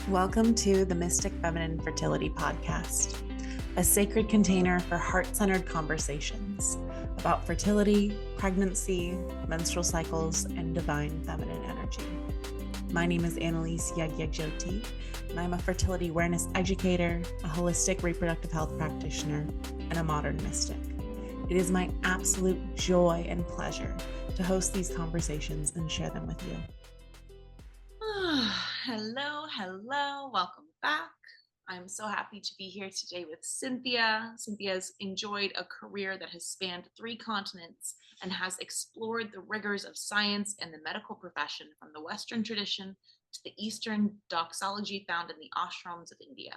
Welcome to the Mystic Feminine Fertility Podcast, a sacred container for heart-centered conversations about fertility, pregnancy, menstrual cycles, and divine feminine energy. My name is Ayuaschsa, and I'm a fertility awareness educator, a holistic reproductive health practitioner, and a modern mystic. It is my absolute joy and pleasure to host these conversations and share them with you. Hello. Welcome back. I'm so happy to be here today with Cynthia. Cynthia's enjoyed a career that has spanned 3 continents and has explored the rigors of science and the medical profession from the Western tradition to the Eastern doxology found in the ashrams of India.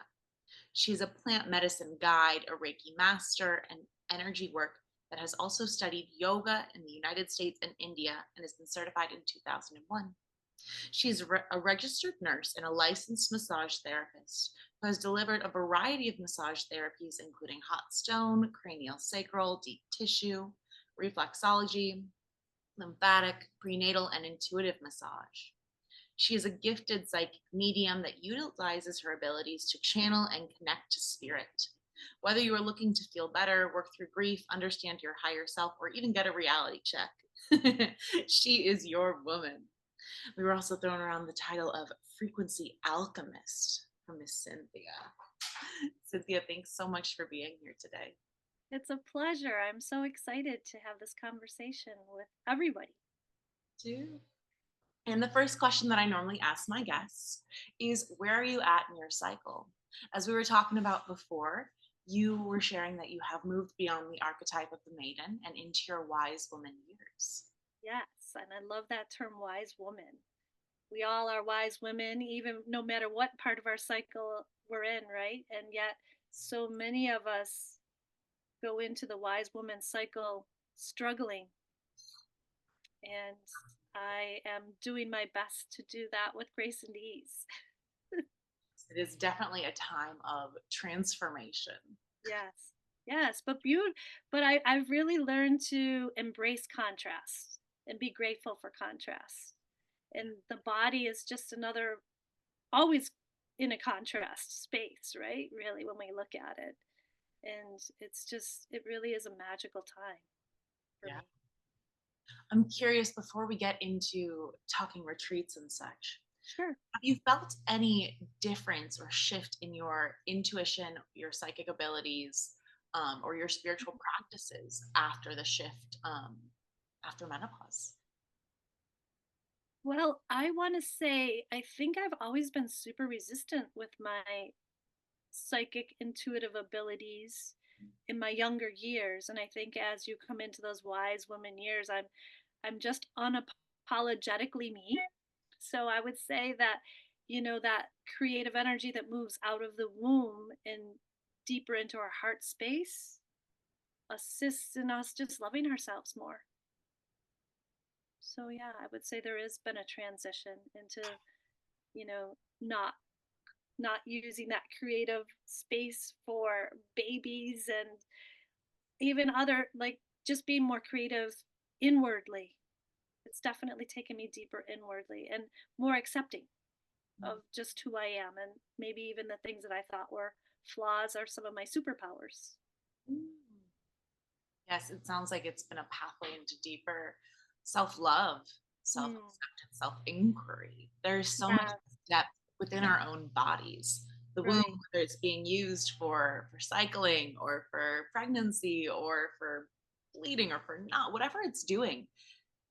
She is a plant medicine guide, a Reiki master, and energy work that has also studied yoga in the United States and India and has been certified in 2001. She is a registered nurse and a licensed massage therapist who has delivered a variety of massage therapies, including hot stone, cranial sacral, deep tissue, reflexology, lymphatic, prenatal, and intuitive massage. She is a gifted psychic medium that utilizes her abilities to channel and connect to spirit. Whether you are looking to feel better, work through grief, understand your higher self, or even get a reality check, she is your woman. We were also throwing around the title of Frequency Alchemist from Miss Cynthia. Cynthia, thanks so much for being here today. It's a pleasure. I'm so excited to have this conversation with everybody. Too. And the first question that I normally ask my guests is, where are you at in your cycle? As we were talking about before, you were sharing that you have moved beyond the archetype of the maiden and into your wise woman years. Yes, and I love that term, wise woman. We all are wise women, even no matter what part of our cycle we're in, right? And yet, so many of us go into the wise woman cycle struggling. And I am doing my best to do that with grace and ease. It is definitely a time of transformation. Yes, but I've really learned to embrace contrast and be grateful for contrast. And the body is just another, always in a contrast space, right? Really, when we look at it. And it really is a magical time for me. I'm curious, before we get into talking retreats and such, Sure. have you felt any difference or shift in your intuition, your psychic abilities, or your spiritual practices after the shift, after menopause? Well, I want to say, I think I've always been super resistant with my psychic intuitive abilities in my younger years. And I think as you come into those wise woman years, I'm just unapologetically me. So I would say that, that creative energy that moves out of the womb and deeper into our heart space assists in us just loving ourselves more. So yeah, I would say there has been a transition into, not using that creative space for babies and even other, like, just being more creative inwardly. It's definitely taken me deeper inwardly and more accepting of just who I am, and maybe even the things that I thought were flaws are some of my superpowers. Yes, it sounds like it's been a pathway into deeper self-love, self-acceptance, self-inquiry. There's so much depth within our own bodies. The womb, whether it's being used for cycling or for pregnancy or for bleeding or for not, whatever it's doing,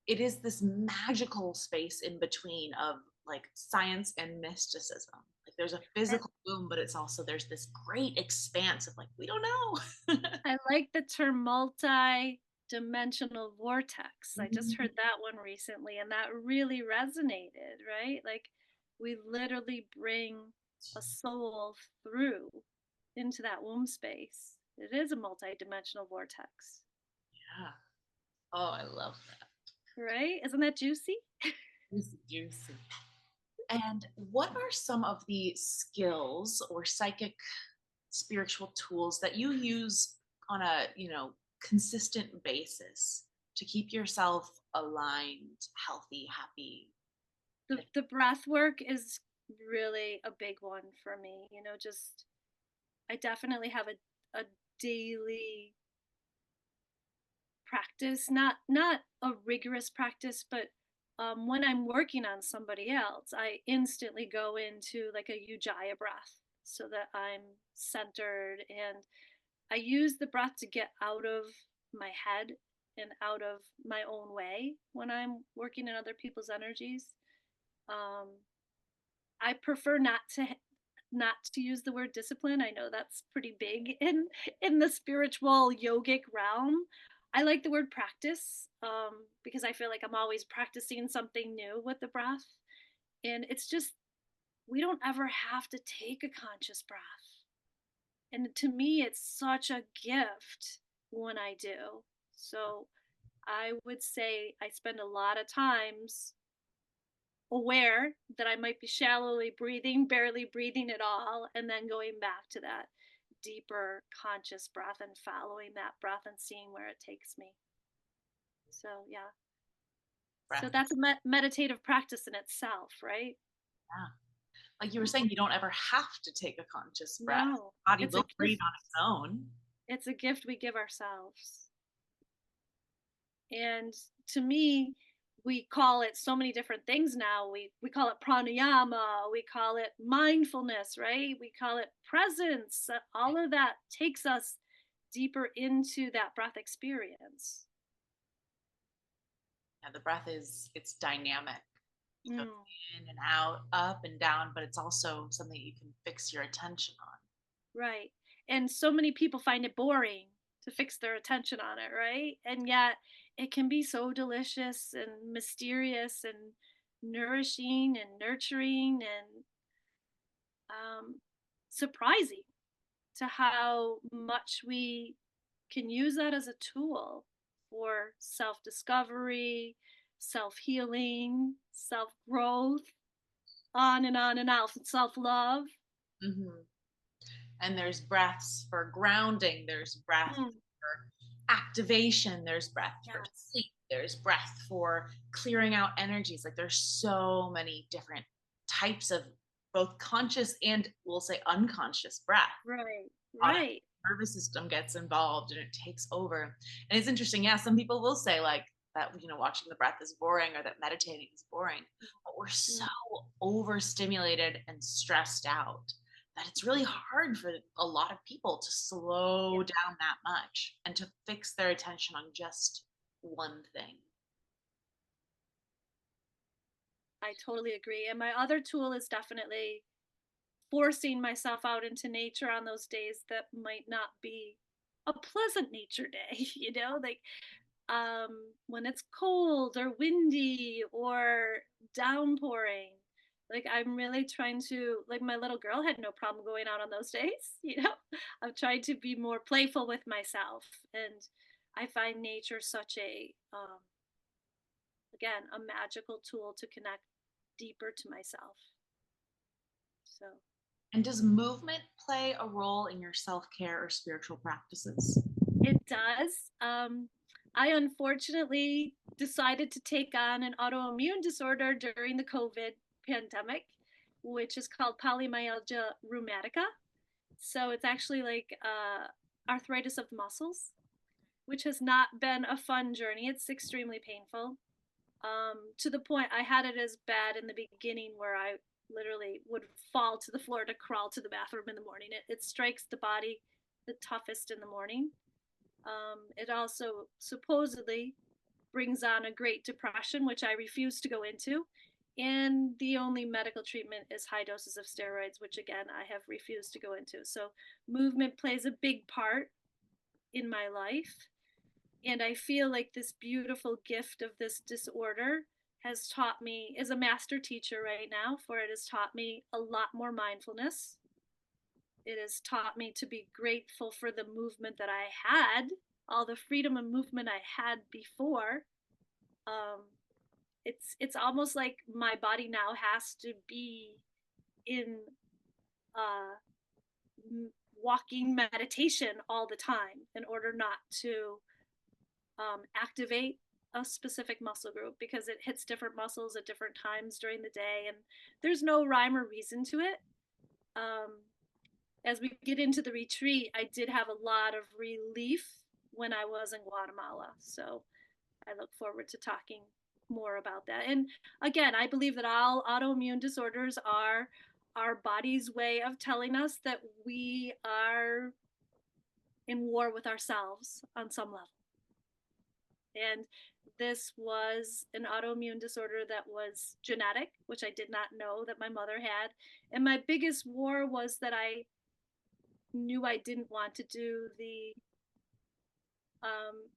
it is this magical space in between of like science and mysticism. Like there's a physical womb, but it's also there's this great expanse of like, we don't know. I like the term multi-dimensional vortex. I just heard that one recently, and that really resonated, right? Like we literally bring a soul through into that womb space. It is a multi-dimensional vortex. Yeah. Oh, I love that. Right? Isn't that juicy? Juicy. And what are some of the skills or psychic spiritual tools that you use on a, consistent basis to keep yourself aligned, healthy, happy? The breath work is really a big one for me. Just I definitely have a daily practice, not a rigorous practice, but when I'm working on somebody else, I instantly go into like a Ujjayi breath so that I'm centered, and I use the breath to get out of my head and out of my own way when I'm working in other people's energies. Um, I prefer not to use the word discipline. I know that's pretty big in the spiritual yogic realm. I like the word practice, because I feel like I'm always practicing something new with the breath. And it's just, we don't ever have to take a conscious breath. And to me, it's such a gift when I do. So I would say I spend a lot of times aware that I might be shallowly breathing, barely breathing at all, and then going back to that deeper conscious breath and following that breath and seeing where it takes me. So, yeah. So Breath. that's a meditative practice in itself, right? Yeah. Like you were saying, you don't ever have to take a conscious breath. No, The body it's a will breathe gift. on its own. It's a gift we give ourselves. And to me, we call it so many different things now. We call it pranayama, we call it mindfulness, right? We call it presence. All of that takes us deeper into that breath experience. Yeah, the breath it's dynamic. It goes Mm, in and out, up and down, but it's also something you can fix your attention on. right. And so many people find it boring to fix their attention on it, right? And yet it can be so delicious and mysterious and nourishing and nurturing and surprising to how much we can use that as a tool for self discovery, self healing, self growth, on and on and on, self love. Hmm. And there's breaths for grounding, there's breath Mm, for activation, there's breath for yes. sleep, there's breath for clearing out energies. Like there's so many different types of both conscious and we'll say unconscious breath. Right. Autonomic Right. nervous system gets involved and it takes over. And it's interesting. Yeah, some people will say like that, watching the breath is boring or that meditating is boring, but we're so Mm, overstimulated and stressed out that it's really hard for a lot of people to yeah, slow down that much and to fix their attention on just one thing. I totally agree. And my other tool is definitely forcing myself out into nature on those days that might not be a pleasant nature day, like when it's cold or windy or downpouring. Like I'm really trying to, like my little girl had no problem going out on those days. I'm trying to be more playful with myself, and I find nature such a again a magical tool to connect deeper to myself. So And does movement play a role in your self-care or spiritual practices? it does. I unfortunately decided to take on an autoimmune disorder during the COVID pandemic, which is called polymyalgia rheumatica. So it's actually like arthritis of the muscles, which has not been a fun journey. It's extremely painful. To the point I had it as bad in the beginning where I literally would fall to the floor to crawl to the bathroom in the morning. It strikes the body the toughest in the morning. It also supposedly brings on a Great Depression, which I refuse to go into. And the only medical treatment is high doses of steroids, which again, I have refused to go into. So, movement plays a big part in my life. And I feel like this beautiful gift of this disorder has taught me, is a master teacher right now, for it has taught me a lot more mindfulness. It has taught me to be grateful for the movement that I had, all the freedom and movement I had before. Um, it's almost like my body now has to be in uh, walking meditation all the time in order not to activate a specific muscle group because it hits different muscles at different times during the day, and there's no rhyme or reason to it. Um, as we get into the retreat, I did have a lot of relief when I was in Guatemala. So I look forward to talking more about that. And again, I believe that all autoimmune disorders are our body's way of telling us that we are in war with ourselves on some level. And this was an autoimmune disorder that was genetic, which I did not know that my mother had. And my biggest war was that I knew I didn't want to do the um,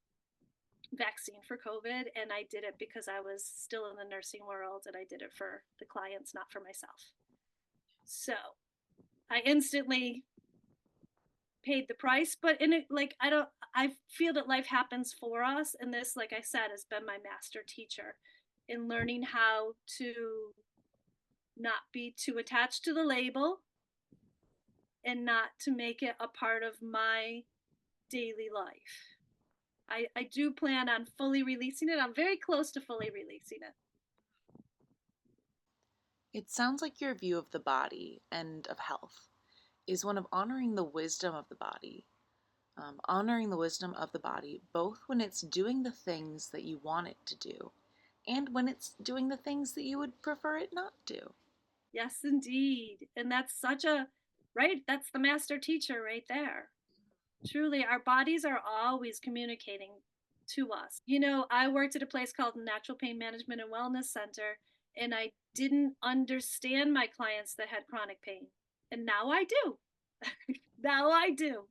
vaccine for COVID, and I did it because I was still in the nursing world, and I did it for the clients, not for myself. So I instantly paid the price, but in it, like, I feel that life happens for us, and this, like I said, has been my master teacher in learning how to not be too attached to the label and not to make it a part of my daily life. I do plan on fully releasing it. I'm very close to fully releasing it. It sounds like your view of the body and of health is one of honoring the wisdom of the body. Honoring the wisdom of the body, both when it's doing the things that you want it to do and when it's doing the things that you would prefer it not to. Yes, indeed. And that's such a, right? That's the master teacher right there. Truly, our bodies are always communicating to us. You know, I worked at a place called Natural Pain Management and Wellness Center, and I didn't understand my clients that had chronic pain. And now I do. Now I do.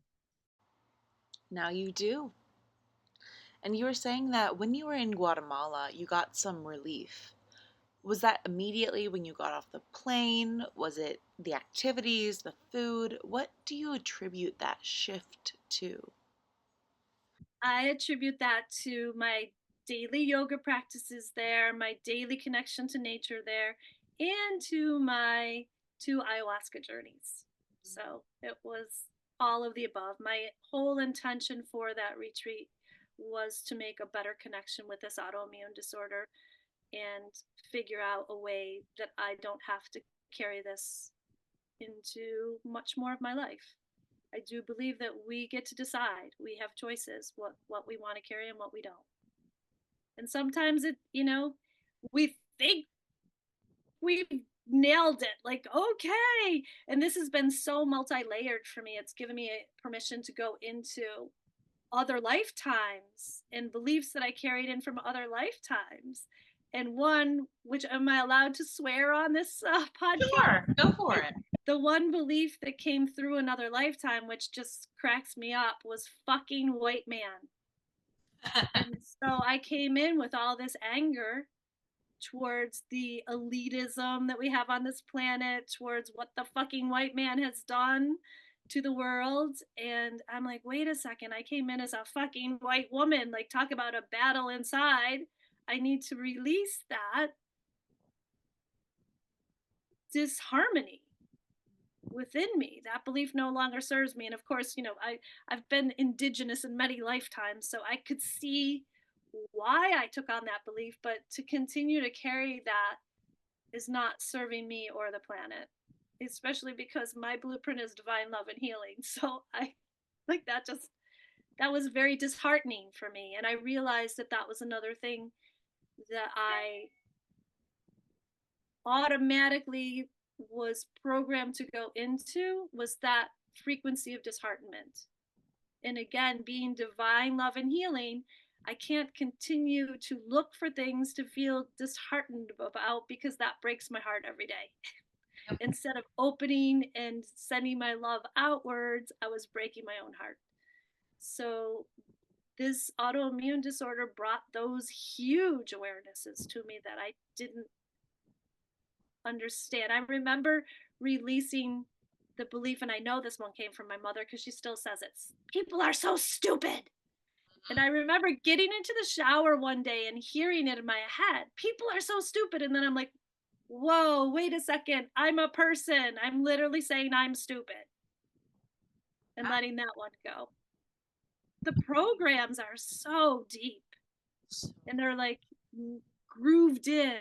Now you do. And you were saying that when you were in Guatemala, you got some relief. Was that immediately when you got off the plane? Was it the activities, the food? What do you attribute that shift to? I attribute that to my daily yoga practices there, my daily connection to nature there, and to my two ayahuasca journeys. So it was all of the above. My whole intention for that retreat was to make a better connection with this autoimmune disorder and figure out a way that I don't have to carry this into much more of my life. I do believe that we get to decide. We have choices what we want to carry and what we don't. And sometimes it, we think we've nailed it. Like, okay. And this has been so multi-layered for me. It's given me permission to go into other lifetimes and beliefs that I carried in from other lifetimes. And one, which am I allowed to swear on this podcast? Sure, go for it. The one belief that came through another lifetime, which just cracks me up, was fucking white man. And so I came in with all this anger towards the elitism that we have on this planet, towards what the fucking white man has done to the world. And I'm like, wait a second, I came in as a fucking white woman. Like, talk about a battle inside. I need to release that disharmony within me. That belief no longer serves me. And of course, I've been indigenous in many lifetimes, so I could see why I took on that belief, but to continue to carry that is not serving me or the planet, especially because my blueprint is divine love and healing. So I like that was very disheartening for me. And I realized that that was another thing that I automatically was programmed to go into, was that frequency of disheartenment. And again, being divine love and healing, I can't continue to look for things to feel disheartened about, because that breaks my heart every day. Instead of opening and sending my love outwards, I was breaking my own heart. So this autoimmune disorder brought those huge awarenesses to me that I didn't understand. I remember releasing the belief, and I know this one came from my mother because she still says it: people are so stupid. And I remember getting into the shower one day and hearing it in my head: people are so stupid. And then I'm like, whoa, wait a second, I'm a person. I'm literally saying I'm stupid, and letting that one go. The programs are so deep, So, and they're like grooved in.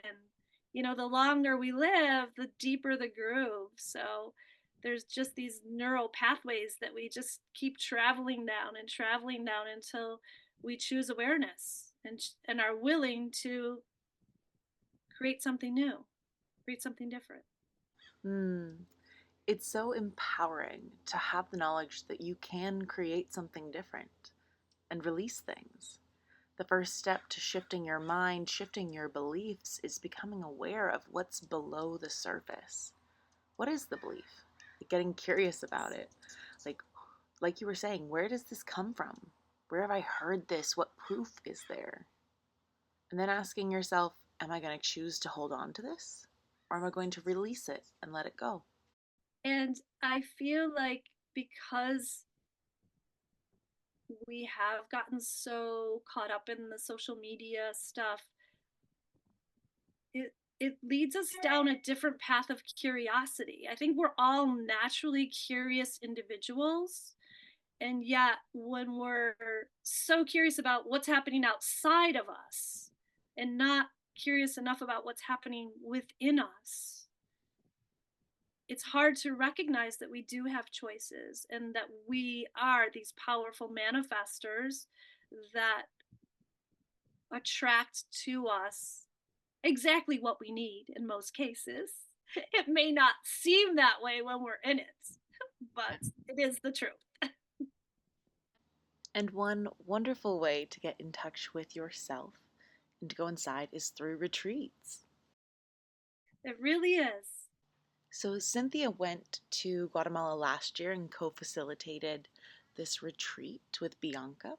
The longer we live, the deeper the groove. So there's just these neural pathways that we just keep traveling down until we choose awareness and are willing to create something new, create something different. Hmm. It's so empowering to have the knowledge that you can create something different and release things. The first step to shifting your mind, shifting your beliefs, is becoming aware of what's below the surface. What is the belief? Like getting curious about it. Like like you were saying, where does this come from? Where have I heard this? What proof is there? And then asking yourself, am I going to choose to hold on to this? Or am I going to release it and let it go? And I feel like because we have gotten so caught up in the social media stuff, it leads us down a different path of curiosity. I think we're all naturally curious individuals. And yet, when we're so curious about what's happening outside of us and not curious enough about what's happening within us, it's hard to recognize that we do have choices and that we are these powerful manifestors that attract to us exactly what we need in most cases. It may not seem that way when we're in it, but it is the truth. And one wonderful way to get in touch with yourself and to go inside is through retreats. It really is. So, Cynthia went to Guatemala last year and co facilitated this retreat with Bianca.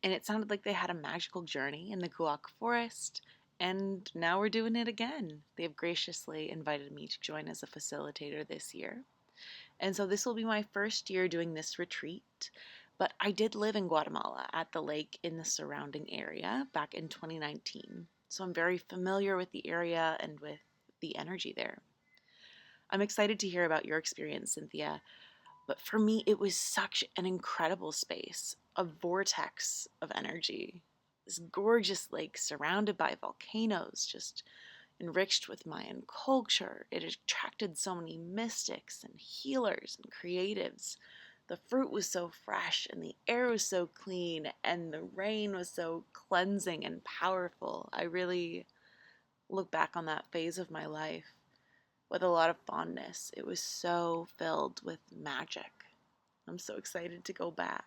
And it sounded like they had a magical journey in the Guac forest. And now we're doing it again. They've graciously invited me to join as a facilitator this year. And so this will be my first year doing this retreat. But I did live in Guatemala at the lake in the surrounding area back in 2019. So I'm very familiar with the area and with the energy there. I'm excited to hear about your experience, Cynthia. But for me, it was such an incredible space, a vortex of energy. This gorgeous lake surrounded by volcanoes, just enriched with Mayan culture. It attracted so many mystics and healers and creatives. The fruit was so fresh, and the air was so clean, and the rain was so cleansing and powerful. I really look back on that phase of my life with a lot of fondness. It was so filled with magic. I'm so excited to go back.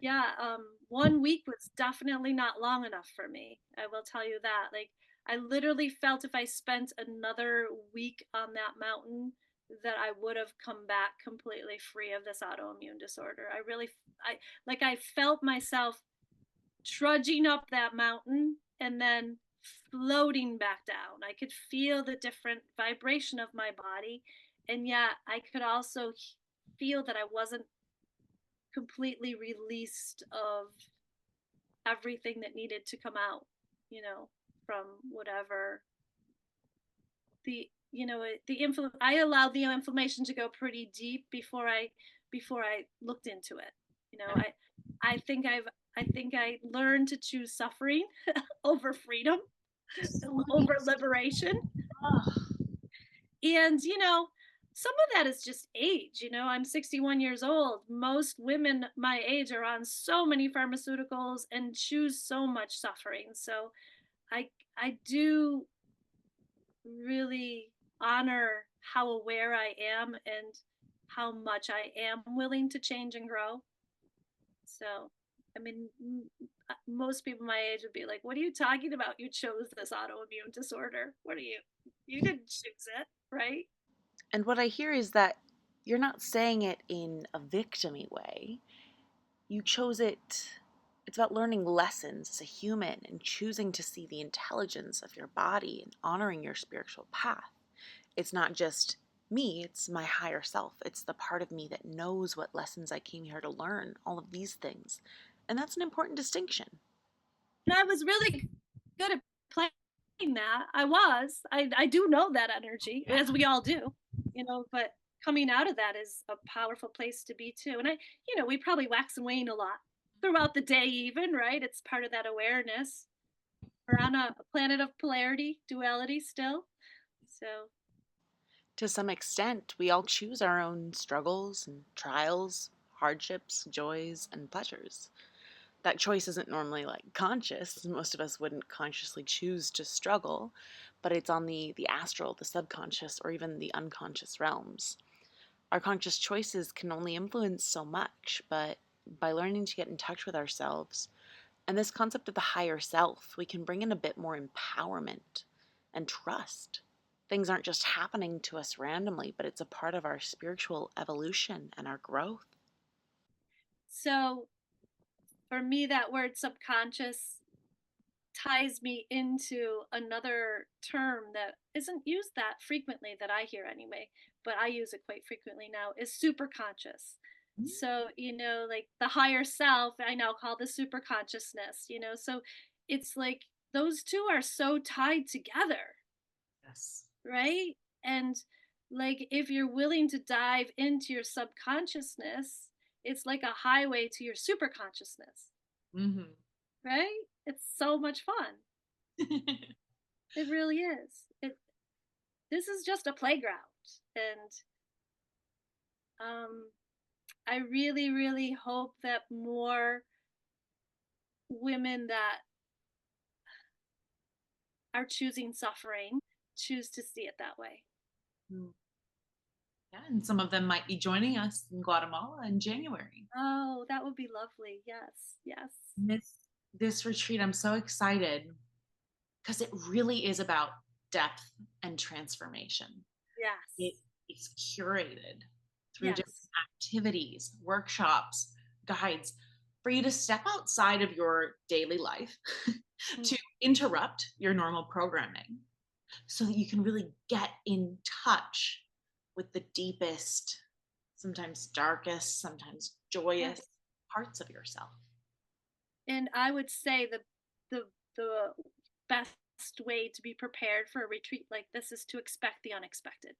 Yeah, 1 week was definitely not long enough for me. I will tell you that. Like, I literally felt if I spent another week on that mountain, that I would have come back completely free of this autoimmune disorder. I felt myself trudging up that mountain and then floating back down. I could feel the different vibration of my body, and yet I could also feel that I wasn't completely released of everything that needed to come out, from whatever I allowed the inflammation to go pretty deep before I looked into it. You know, I I think I learned to choose suffering over freedom, over liberation. And some of that is just age. I'm 61 years old. Most women my age are on so many pharmaceuticals and choose so much suffering. So I do really honor how aware I am and how much I am willing to change and grow. So, I mean, most people my age would be like, "What are you talking about? You chose this autoimmune disorder. What are you? You didn't choose it, right?" And what I hear is that you're not saying it in a victimy way. You chose it. It's about learning lessons as a human and choosing to see the intelligence of your body and honoring your spiritual path. It's not just me, it's my higher self. It's the part of me that knows what lessons I came here to learn, all of these things. And that's an important distinction. And I was really good at playing that. I do know that energy, as we all do, but coming out of that is a powerful place to be too. And we probably wax and wane a lot. throughout the day, even, right? It's part of that awareness. We're on a planet of polarity, duality still. So, To some extent, we all choose our own struggles and trials, hardships, joys, and pleasures. That choice isn't normally like conscious. Most of us wouldn't consciously choose to struggle, but it's on the astral, the subconscious, or even the unconscious realms. Our conscious choices can only influence so much, but by learning to get in touch with ourselves and this concept of the higher self, we can bring in a bit more empowerment and trust. Things aren't just happening to us randomly, but it's a part of our spiritual evolution and our growth. so for me, that word subconscious ties me into another term that isn't used that frequently, that I hear anyway, but I use it quite frequently now, is super conscious. So, like the higher self, I now call the super consciousness. So it's like those two are so tied together, Yes. right? And like if you're willing to dive into your subconsciousness, it's like a highway to your super consciousness, Hmm. right? It's so much fun. It really is. This is just a playground, and um, I really, really hope that more women that are choosing suffering choose to see it that way. Yeah, and some of them might be joining us in Guatemala in January. Oh, that would be lovely. Yes, yes, This retreat, I'm so excited because it really is about depth and transformation. It, yes, it's curated through different yes. activities, workshops, guides for you to step outside of your daily life Mm. to interrupt your normal programming so that you can really get in touch with the deepest, sometimes darkest, sometimes Yeah. joyous parts of yourself. And I would say the best way to be prepared for a retreat like this is to expect the unexpected,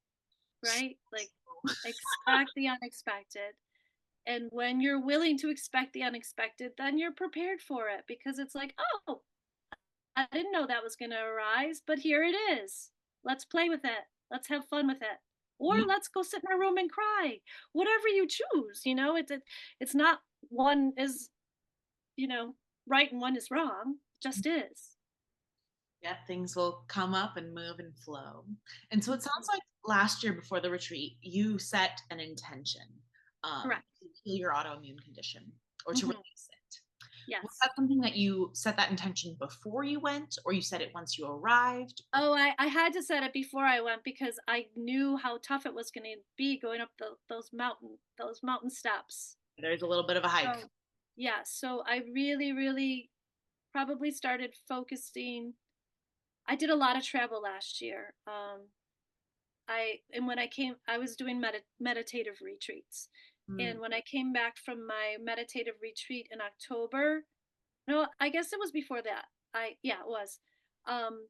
right? Like expect the unexpected. And when you're willing to expect the unexpected, then you're prepared for it, because it's like, oh, I didn't know that was going to arise, but here it is. Let's play with it. Let's have fun with it. Or Mm, let's go sit in our room and cry. Whatever you choose. It's not one is, you know, right and one is wrong. It just is. yeah, things will come up and move and flow. And so it sounds Mhm. like last year before the retreat, you set an intention Correct. to heal your autoimmune condition or to Hmm. release it. Was Yes. that something that you set that intention before you went, or you said it once you arrived? Oh, I had to set it before I went because I knew how tough it was going to be going up those mountain steps. There's a little bit of a hike. So yeah, so I really, really probably started focusing. I did a lot of travel last year. And when I came, I was doing meditative retreats, Mm. and when I came back from my meditative retreat in October, no, I guess it was before that. Yeah, it was. Um,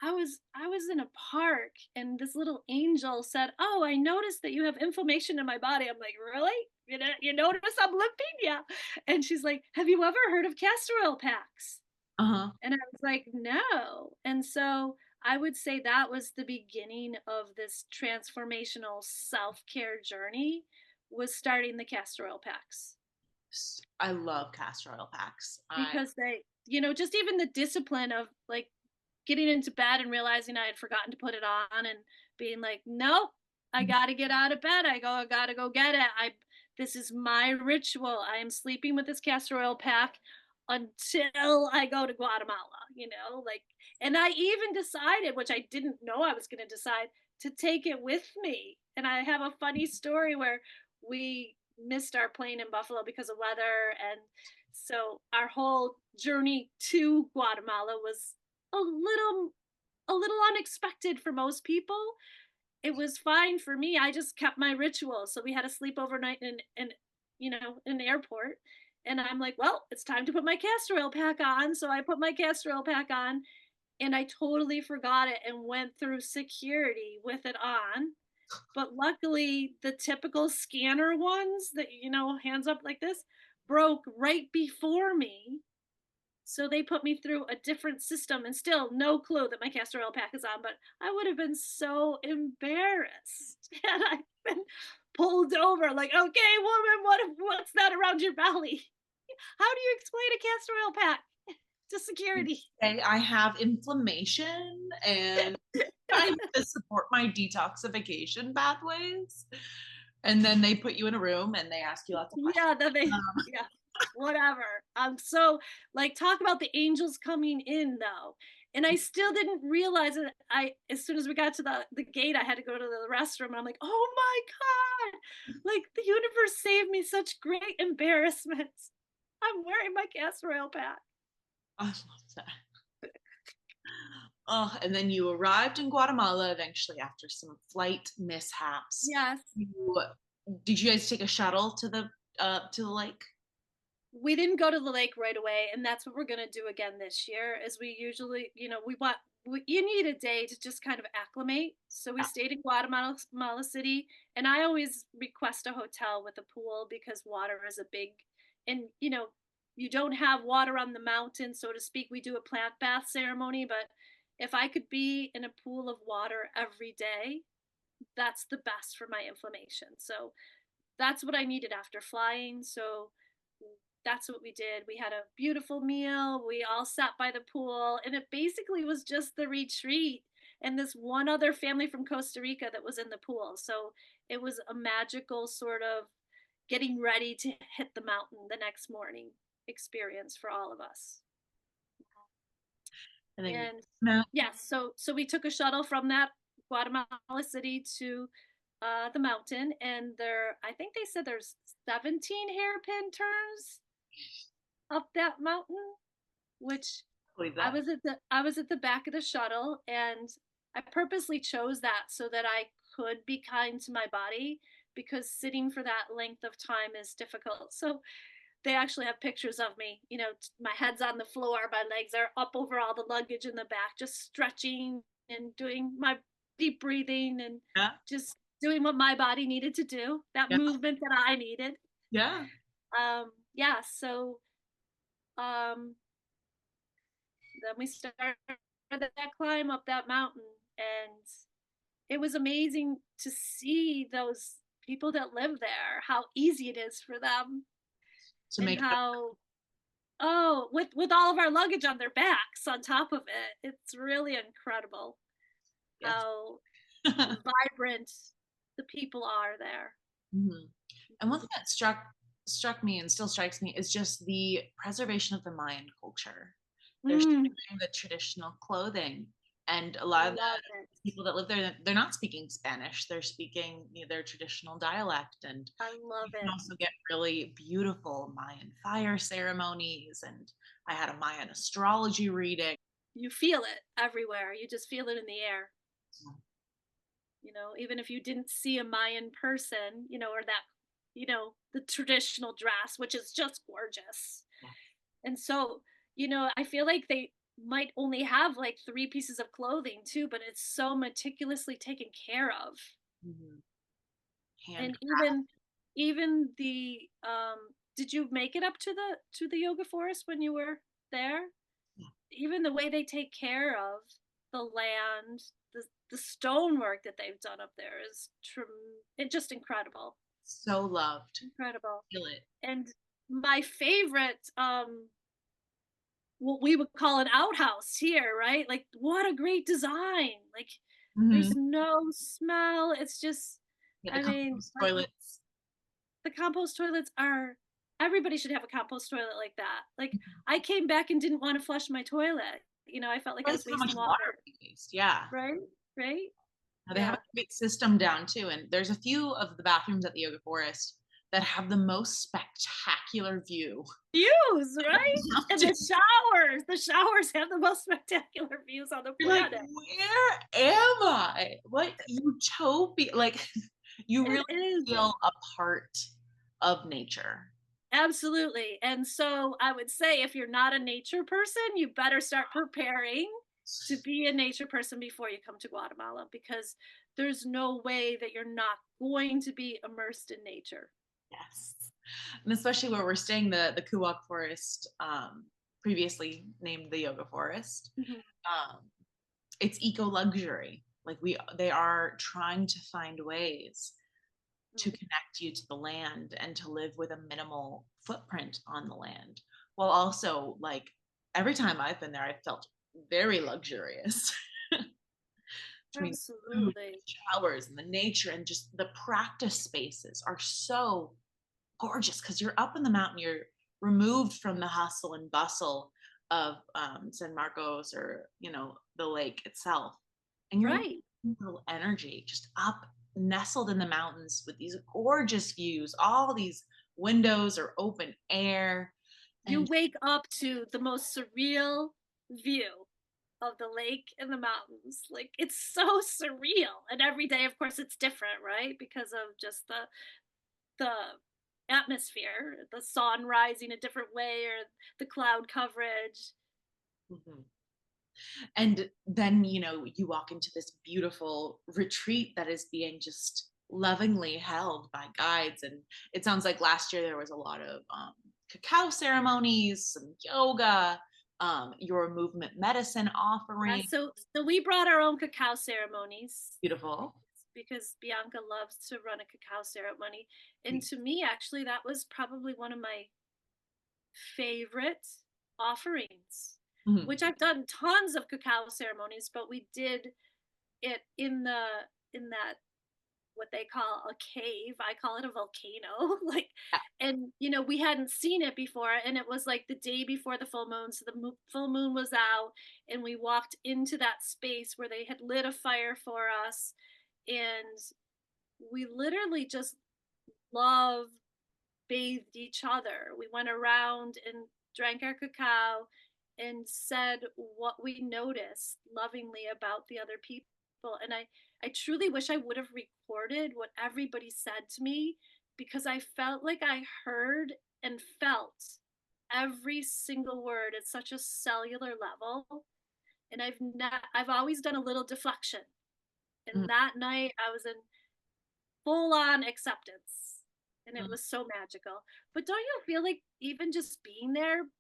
I was in a park, and this little angel said, "Oh, I noticed that you have inflammation in my body." I'm like, "Really? You notice I'm limping?" Yeah. And she's like, "Have you ever heard of castor oil packs?" Uh-huh. And I was like, "No." And so I would say that was the beginning of this transformational self-care journey, was starting the castor oil packs, I love castor oil packs. because just even the discipline of like getting into bed and realizing I had forgotten to put it on, and being like, nope, I gotta get out of bed. I gotta go get it. This is my ritual. I am sleeping with this castor oil pack until I go to Guatemala, like, and I even decided, which I didn't know I was gonna decide, to take it with me. And I have a funny story where we missed our plane in Buffalo because of weather. And so our whole journey to Guatemala was a little unexpected for most people. It was fine for me. I just kept my ritual. So we had a sleep overnight in an airport. And I'm like, well, it's time to put my castor oil pack on. So I put my castor oil pack on, and I totally forgot it and went through security with it on. But luckily, the typical scanner ones that, hands up like this, broke right before me. So they put me through a different system and still no clue that my castor oil pack is on, but I would have been so embarrassed had I been pulled over like, okay, woman, what's that around your belly? How do you explain a castor oil pack to security? Say I have inflammation and trying to support my detoxification pathways. And then they put you in a room and they ask you lots of questions. Yeah, yeah, whatever. I'm so like talk about the angels coming in though. And I still didn't realize it. As soon as we got to the gate, I had to go to the restroom. And I'm like, oh my God. Like the universe saved me such great embarrassments. I'm wearing my castor oil pack. I love that. Oh, and then you arrived in Guatemala eventually after some flight mishaps. Yes. Did you guys take a shuttle to the lake? We didn't go to the lake right away, and that's what we're going to do again this year. As we usually, you need a day to just kind of acclimate. So we Yeah. stayed in Guatemala City, and I always request a hotel with a pool because water is a big, and you don't have water on the mountain, so to speak. We do a plant bath ceremony, but if I could be in a pool of water every day, that's the best for my inflammation. So that's what I needed after flying. So that's what we did. We had a beautiful meal. We all sat by the pool, and it basically was just the retreat and this one other family from Costa Rica that was in the pool. So it was a magical sort of getting ready to hit the mountain the next morning experience for all of us. And then And yes, so we took a shuttle from that Guatemala City to the mountain, and I think they said there's 17 hairpin turns up that mountain, which I was at the back of the shuttle, and I purposely chose that so that I could be kind to my body because sitting for that length of time is difficult. So they actually have pictures of me, my head's on the floor, my legs are up over all the luggage in the back, just stretching and doing my deep breathing and yeah, just doing what my body needed to do, that yeah, movement that I needed. yeah. Yeah, so then we started that climb up that mountain, and it was amazing to see those people that live there, how easy it is for them, To and make how with all of our luggage on their backs on top of it, it's really incredible yes. how vibrant the people are there. Mm-hmm. And one thing that struck me and still strikes me is just the preservation of the Mayan culture. They're still wearing the traditional clothing, and a lot of the people that live there, they're not speaking Spanish. They're speaking their traditional dialect, and I love you can it. also get really beautiful Mayan fire ceremonies. And I had a Mayan astrology reading. You feel it everywhere. You just feel it in the air. Even if you didn't see a Mayan person, or that, the traditional dress, which is just gorgeous. Yeah. And so, I feel like they might only have like 3 pieces of clothing too, but it's so meticulously taken care of. Mm-hmm. And even the did you make it up to the yoga forest when you were there? Yeah. Even the way they take care of the land, the stonework that they've done up there is it's just incredible. So loved. Incredible. Feel it. And my favorite, what we would call an outhouse here, right? Like, what a great design. Like, there's no smell. It's just, I mean, toilets. The compost toilets everybody should have a compost toilet like that. Like, I came back and didn't want to flush my toilet. I felt like I was wasting water. Yeah. Right? Now, they have a great system down too, and there's a few of the bathrooms at the yoga forest that have the most spectacular views, right? And the showers have the most spectacular views on the planet. Like, where am I? What utopia? Like, you really feel a part of nature. Absolutely. And so I would say if you're not a nature person, you better start preparing to be a nature person before you come to Guatemala, because there's no way that you're not going to be immersed in nature. Yes. And especially where we're staying, the Kuwak Forest, previously named the Yoga Forest, Mhm. um, it's eco luxury. Like they are trying to find ways to connect you to the land and to live with a minimal footprint on the land, while also like every time I've been there, I felt very luxurious. Between food, Absolutely. showers, and the nature, and just the practice spaces are so gorgeous because you're up in the mountain, you're removed from the hustle and bustle of San Marcos, or the lake itself, and you're in Right. little energy just up nestled in the mountains with these gorgeous views, all these windows are open air, You and wake up to the most surreal view of the lake and the mountains. Like it's so surreal. And every day, of course, it's different, right? Because of just the atmosphere, the sun rising a different way or the cloud coverage. Mhm. And then you walk into this beautiful retreat that is being just lovingly held by guides, and it sounds like last year there was a lot of cacao ceremonies, some yoga, your movement medicine offering. So we brought our own cacao ceremonies Beautiful. because Bianca loves to run a cacao ceremony. And to me, actually, that was probably one of my favorite offerings, Mhm. which I've done tons of cacao ceremonies, but we did it in that what they call a cave. I call it a volcano. Like, and we hadn't seen it before, and it was like the day before the full moon, so the full moon was out, and we walked into that space where they had lit a fire for us, and we literally just love bathed each other. We went around and drank our cacao and said what we noticed lovingly about the other people. And I truly wish I would have recorded what everybody said to me because I felt like I heard and felt every single word at such a cellular level. And I've always done a little deflection. Mhm. And that night I was in full on acceptance. And it Mhm. was so magical. But don't you feel like even just being there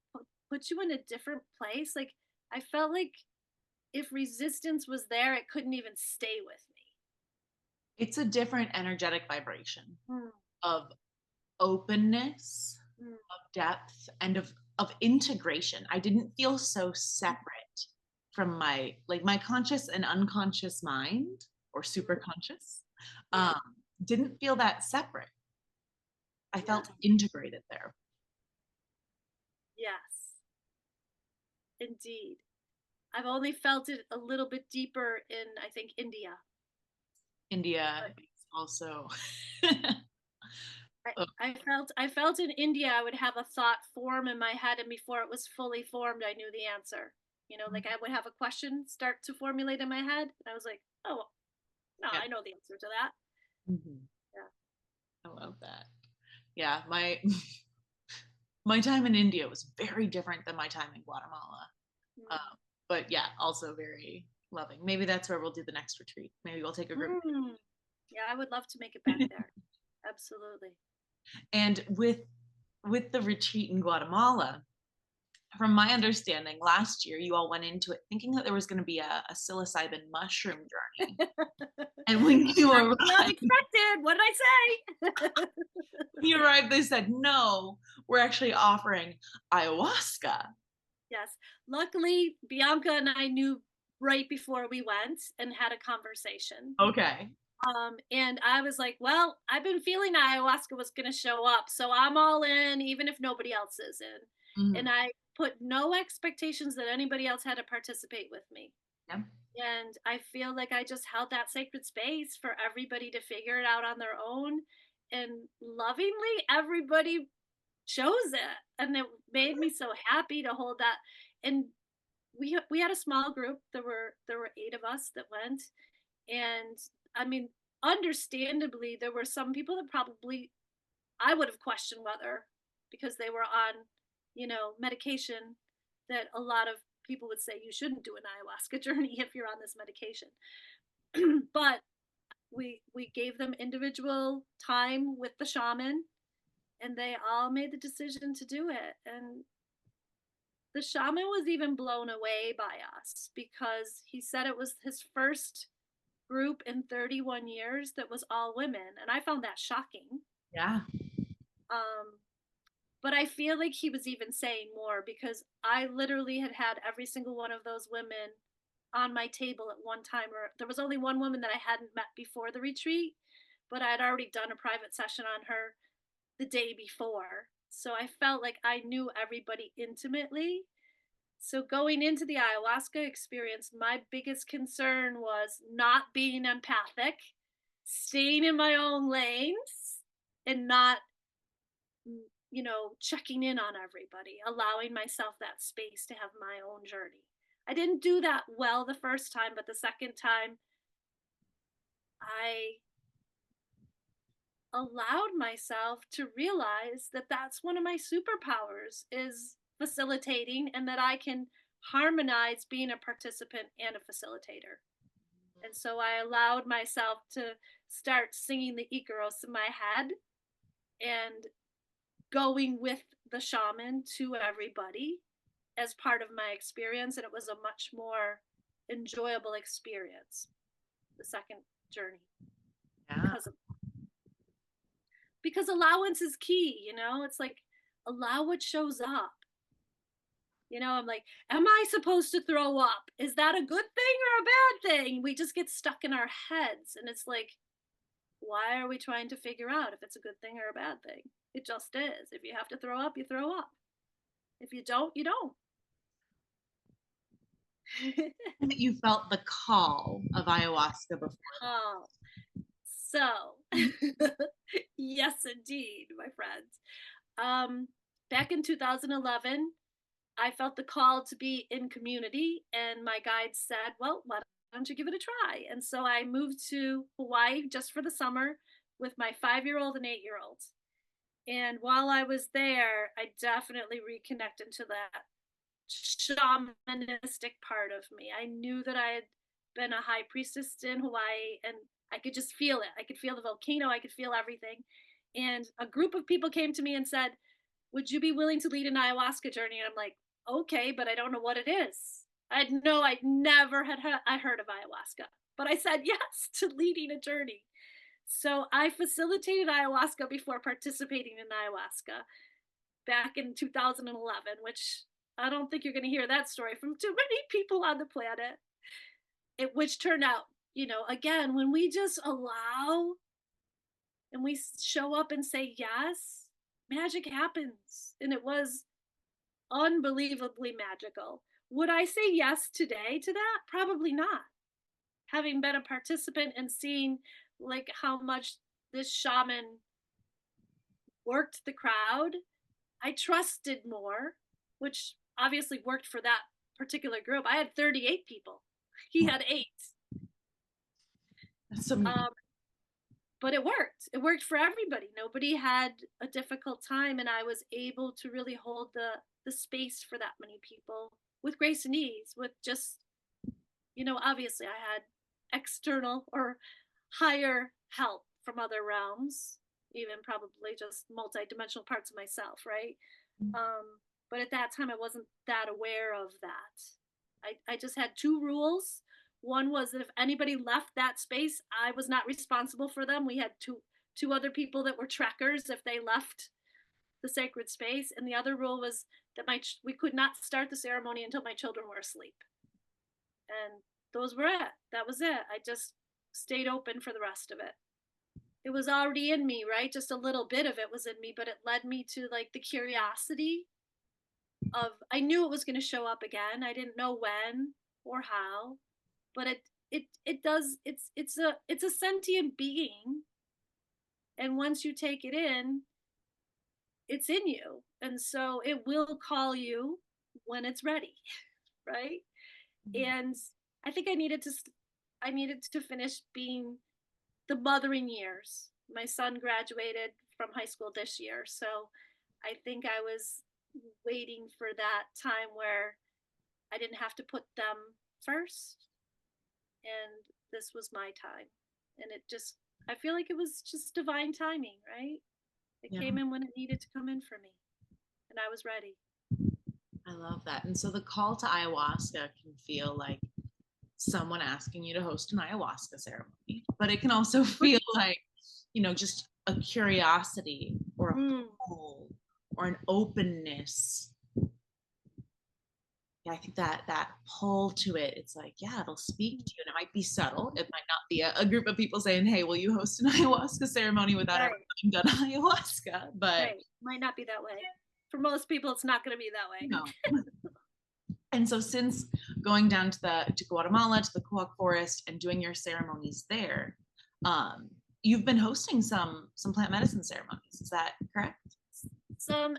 puts you in a different place? Like, I felt like if resistance was there, it couldn't even stay with It's a different energetic vibration me. Mm, of openness, mm, of depth, and of integration. I didn't feel so separate from my conscious and unconscious mind, or super mm. conscious, Yeah, um, didn't feel that separate. I yeah, felt integrated there. yes, indeed. I've only felt it a little bit deeper in, I think, India. India But is also I felt in India I would have a thought form in my head, and before it was fully formed, I knew the answer. Like I would have a question start to formulate in my head, and I was like, "Oh, no, yeah. I know the answer to that." Mhm. Yeah. I love that. Yeah, my time in India was very different than my time in Guatemala. Mm. But yeah, also very loving. Maybe that's where we'll do the next retreat. Maybe we'll take a group. Mm. Yeah, I would love to make it back there. Absolutely. And with the retreat in Guatemala, from my understanding, last year you all went into it thinking that there was going to be a psilocybin mushroom journey. And when you That's arrived, the unexpected. What did I say? they said, no, we're actually offering ayahuasca. Yes. Luckily, Bianca and I knew right before we went and had a conversation. Okay. And I was like, well, I've been feeling ayahuasca was going to show up, so I'm all in, even if nobody else is in. Mhm. And I put no expectations that anybody else had to participate with me. Yeah. And I feel like I just held that sacred space for everybody to figure it out on their own. And lovingly, everybody chose it. And it made me so happy to hold that. And we had a small group. There were 8 of us that went, and I mean, understandably, there were some people that probably I would have questioned whether, because they were on, medication that a lot of people would say you shouldn't do an ayahuasca journey if you're on this medication. But we gave them individual time with the shaman, and they all made the decision to do it. And the shaman was even blown away by us because he said it was his first group in 31 years that was all women. And I found that shocking. Yeah. Um, but I feel like he was even saying more because I literally had had every single one of those women on my table at one time. Or there was only one woman that I hadn't met before the retreat, but I had already done a private session on her the day before. So I felt like I knew everybody intimately. So going into the ayahuasca experience, my biggest concern was not being empathic, staying in my own lanes, and not, checking in on everybody, allowing myself that space to have my own journey. I didn't do that well the first time, but the second time I allowed myself to realize that that's one of my superpowers is facilitating, and that I can harmonize being a participant and a facilitator. And so I allowed myself to start singing the Icaros in my head and going with the shaman to everybody as part of my experience. And it was a much more enjoyable experience, the second journey, Yeah. because allowance is key. It's like, allow what shows up. I'm like, am I supposed to throw up? Is that a good thing or a bad thing? We just get stuck in our heads. And it's like, why are we trying to figure out if it's a good thing or a bad thing? It just is. If you have to throw up, you throw up. If you don't, you don't. That you felt the call of ayahuasca before. Oh, so yes, indeed, my friends. Back in 2011, I felt the call to be in community, and my guide said, well, why don't you give it a try? And so I moved to Hawaii just for the summer with my 5-year-old and 8-year-old. And while I was there, I definitely reconnected to that shamanistic part of me. I knew that I had been a high priestess in Hawaii, and I could just feel it. I could feel the volcano, I could feel everything. And a group of people came to me and said, would you be willing to lead an ayahuasca journey? And I'm like, okay, but I don't know what it is. I'd never had heard of ayahuasca, but I said yes to leading a journey. So I facilitated ayahuasca before participating in ayahuasca back in 2011, which I don't think you're going to hear that story from too many people on the planet. Which turned out, again, when we just allow and we show up and say yes, magic happens. And it was unbelievably magical. Would I say yes today to that? Probably not. Having been a participant and seeing like how much this shaman worked the crowd, I trusted more, which obviously worked for that particular group. I had 38 people. He had 8. That's amazing. But it worked. It worked for everybody. Nobody had a difficult time, and I was able to really hold the space for that many people with grace and ease, with just, obviously I had external or higher help from other realms, even probably just multi-dimensional parts of myself, right? But at that time I wasn't that aware of that. I just had 2 rules. One was that if anybody left that space, I was not responsible for them. We had two other people that were trekkers if they left the sacred space, and the other rule was that we could not start the ceremony until my children were asleep. And those were it. That was it. I just stayed open for the rest of it. It was already in me, right? Just a little bit of it was in me, but it led me to like the curiosity of, I knew it was going to show up again. I didn't know when or how, but it does. It's a sentient being, and once you take it in, it's in you, and so it will call you when it's ready, right? And I think I needed to finish being the mothering years. My son graduated from high school this year, so I think I was waiting for that time where I didn't have to put them first, and this was my time. And I feel like it was just divine timing, right? It Yeah. came in when it needed to come in for me, and I was ready. I love that. And so the call to ayahuasca can feel like someone asking you to host an ayahuasca ceremony, but it can also feel like, just a curiosity or a pull or an openness. Yeah, I think that pull to it, it's like, yeah, it'll speak to you, and it might be subtle. It might not be a group of people saying, "Hey, will you host an ayahuasca ceremony without ever having done ayahuasca?" But Might not be that way. For most people, it's not going to be that way. no. And so, since going down to Guatemala, to the Coahuila Forest, and doing your ceremonies there, you've been hosting some plant medicine ceremonies. Is that correct? Some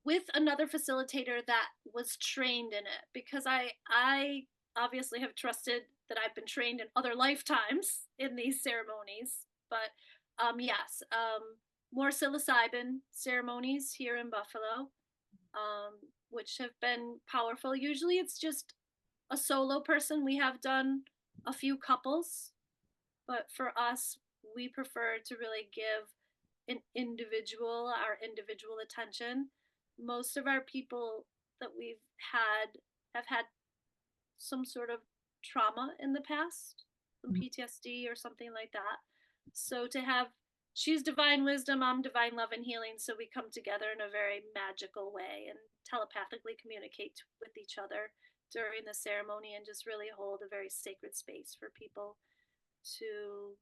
with another facilitator that was trained in it, because I obviously have trusted that I've been trained in other lifetimes in these ceremonies. But yes, more psilocybin ceremonies here in Buffalo, which have been powerful. Usually it's just a solo person. We have done a few couples, but for us, we prefer to really give our individual attention. Most of our people that we've had have had some sort of trauma in the past, some PTSD or something like that. So to have, she's divine wisdom, I'm divine love and healing, so we come together in a very magical way and telepathically communicate with each other during the ceremony, and just really hold a very sacred space for people to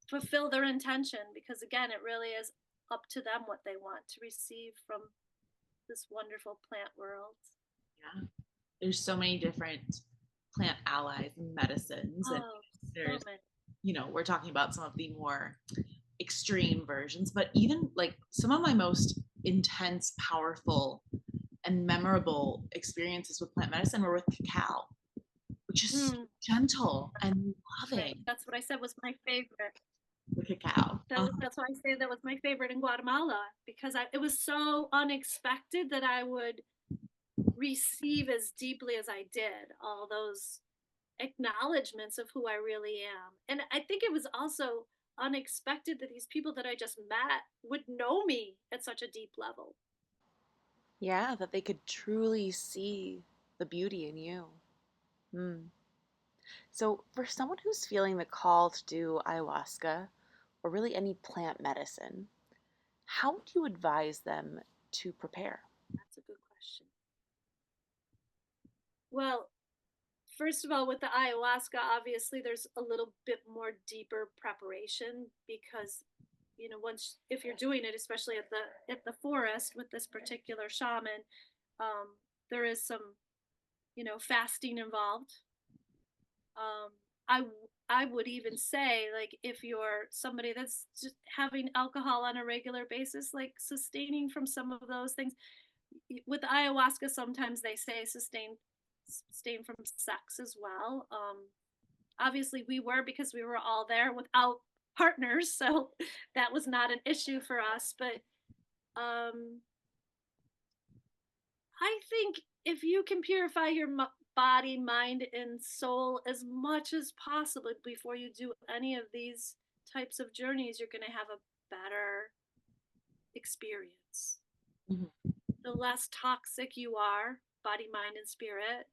fulfill their intention, because again, it really is up to them what they want to receive from this wonderful plant world. Yeah, there's so many different plant allies and medicines, and there's we're talking about some of the more extreme versions, but even like some of my most intense, powerful, and memorable experiences with plant medicine were with cacao, which is so gentle and loving. Right. That's what I said was my favorite. The cacao. That's why I say that was my favorite in Guatemala, because it was so unexpected that I would receive as deeply as I did all those acknowledgments of who I really am. And I think it was also unexpected that these people that I just met would know me at such a deep level. Yeah, that they could truly see the beauty in you. So, for someone who's feeling the call to do ayahuasca or really any plant medicine, how would you advise them to prepare? That's a good question. Well, first of all, with the ayahuasca, obviously there's a little bit more deeper preparation, because once, if you're doing it, especially at the forest with this particular shaman, there is some fasting involved. I I would even say, like, if you're somebody that's just having alcohol on a regular basis, like sustaining from some of those things. With ayahuasca, sometimes they say sustain from sex as well. Obviously, we were, because we were all there without partners, so that was not an issue for us. But I think if you can purify your body, mind, and soul as much as possible before you do any of these types of journeys, you're going to have a better experience. The less toxic you are, body, mind, and spirit,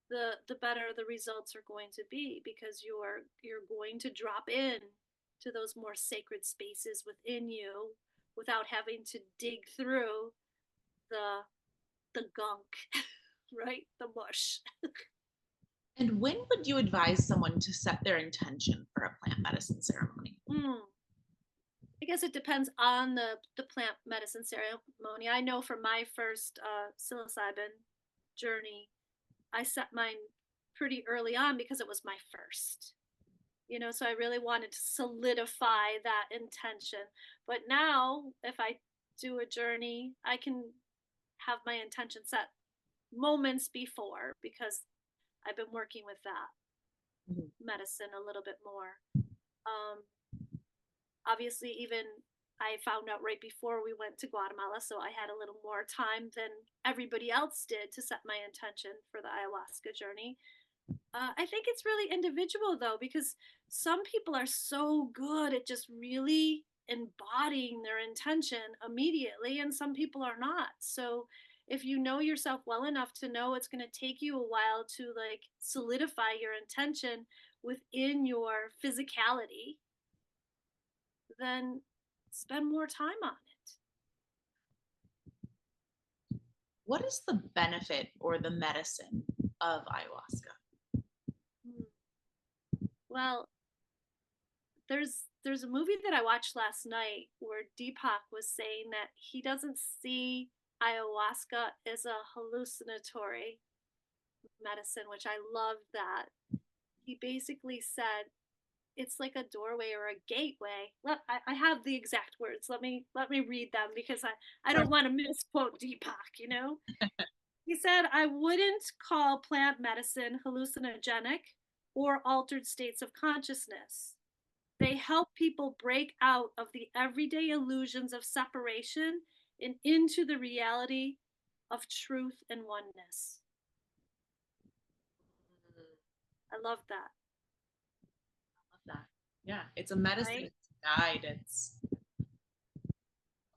the better the results are going to be, because you're going to drop in to those more sacred spaces within you without having to dig through the gunk, right? The mush. And when would you advise someone to set their intention for a plant medicine ceremony? I guess it depends on the plant medicine ceremony. I know for my first psilocybin journey, I set mine pretty early on because it was my first. So I really wanted to solidify that intention. But now, if I do a journey, I can have my intention set moments before, because I've been working with that medicine a little bit more. Obviously, even I found out right before we went to Guatemala, so I had a little more time than everybody else did to set my intention for the ayahuasca journey. I think it's really individual though, because some people are so good at just really embodying their intention immediately, and some people are not. So if you know yourself well enough to know it's going to take you a while to like solidify your intention within your physicality, then spend more time on it. What is the benefit or the medicine of ayahuasca? Hmm. Well, there's a movie that I watched last night where Deepak was saying that he doesn't see ayahuasca as a hallucinatory medicine, which I loved that. He basically said it's like a doorway or a gateway. I have the exact words. Let me read them because I don't want to misquote Deepak, you know? He said, I wouldn't call plant medicine hallucinogenic or altered states of consciousness. They help people break out of the everyday illusions of separation and into the reality of truth and oneness. I love that. Love that. Yeah, it's a medicine, Right? it's a guide. It's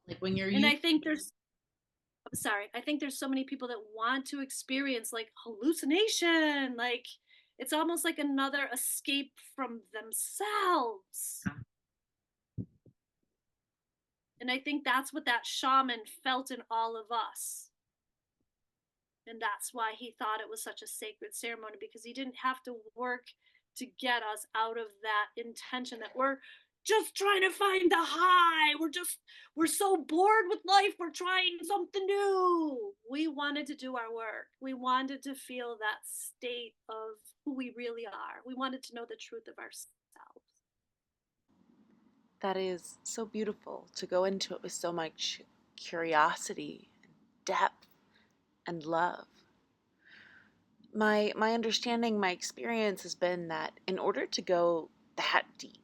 like when you're And using. I think there's sorry, I think there's so many people that want to experience like hallucination, like it's almost like another escape from themselves. And I think that's what that shaman felt in all of us. And that's why he thought it was such a sacred ceremony, because he didn't have to work to get us out of that intention that we're just trying to find the high. We're so bored with life. We're trying something new. We wanted to do our work. We wanted to feel that state of who we really are. We wanted to know the truth of ourselves. That is so beautiful to go into it with so much curiosity, depth, and love. My understanding, my experience has been that in order to go that deep,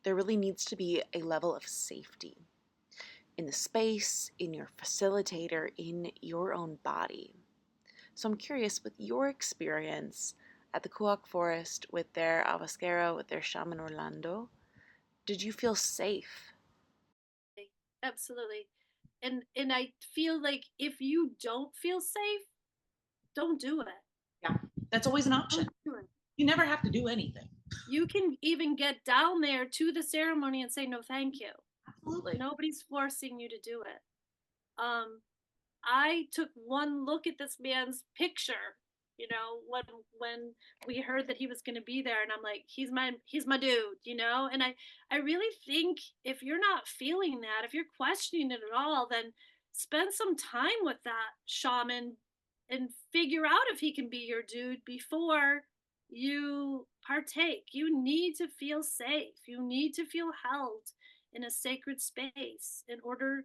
there really needs to be a level of safety in the space, in your facilitator, in your own body. So I'm curious, with your experience at the Kuak Forest with their Avasquera, with their shaman Orlando, did you feel safe? Absolutely. And I feel like if you don't feel safe, don't do it. Yeah, that's always an option. Don't do it. You never have to do anything. You can even get down there to the ceremony and say no thank you. Absolutely. Nobody's forcing you to do it. um I took one look at this man's picture, when we heard that he was going to be there, and I'm like, he's my dude, and I really think if you're not feeling that, if you're questioning it at all, then spend some time with that shaman and figure out if he can be your dude before you partake. You need to feel safe. You need to feel held in a sacred space in order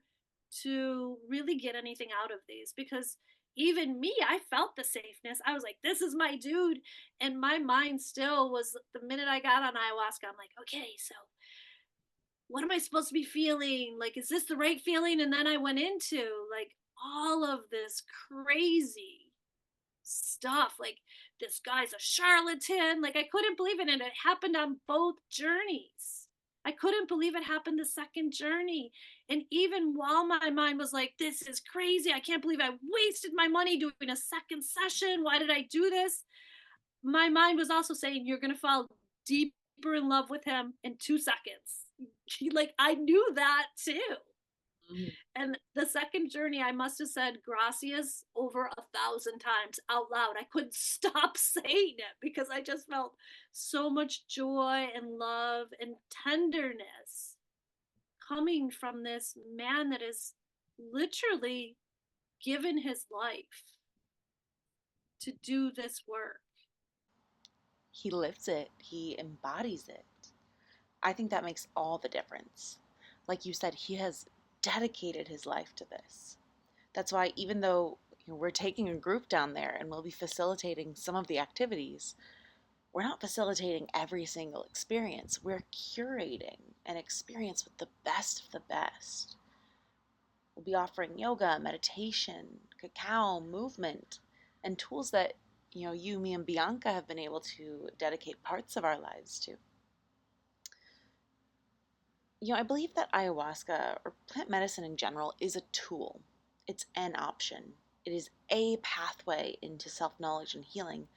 to really get anything out of these, because even me, I felt the safeness. I was like, this is my dude. And my mind still was, the minute I got on ayahuasca, I'm like, okay, so what am I supposed to be feeling? Like, is this the right feeling? And then I went into like all of this crazy stuff. Like, this guy's a charlatan. Like, I couldn't believe it. And it happened on both journeys. I couldn't believe it happened the second journey. And even while my mind was like, this is crazy, I can't believe I wasted my money doing a second session. Why did I do this? My mind was also saying, you're going to fall deeper in love with him in 2 seconds. Like, I knew that too. Mhm. And the second journey, I must have said gracias over 1,000 times out loud. I couldn't stop saying it because I just felt so much joy and love and tenderness coming from this man that is literally given his life to do this work. He lives it, he embodies it. I think that makes all the difference. Like you said, he has dedicated his life to this. That's why, even though we're taking a group down there and we'll be facilitating some of the activities, we're not facilitating every single experience. We're curating an experience with the best of the best. We'll be offering yoga, meditation, cacao, movement, and tools that you, me, and Bianca have been able to dedicate parts of our lives to. I believe that ayahuasca or plant medicine in general is a tool. It's an option. It is a pathway into self knowledge and healing,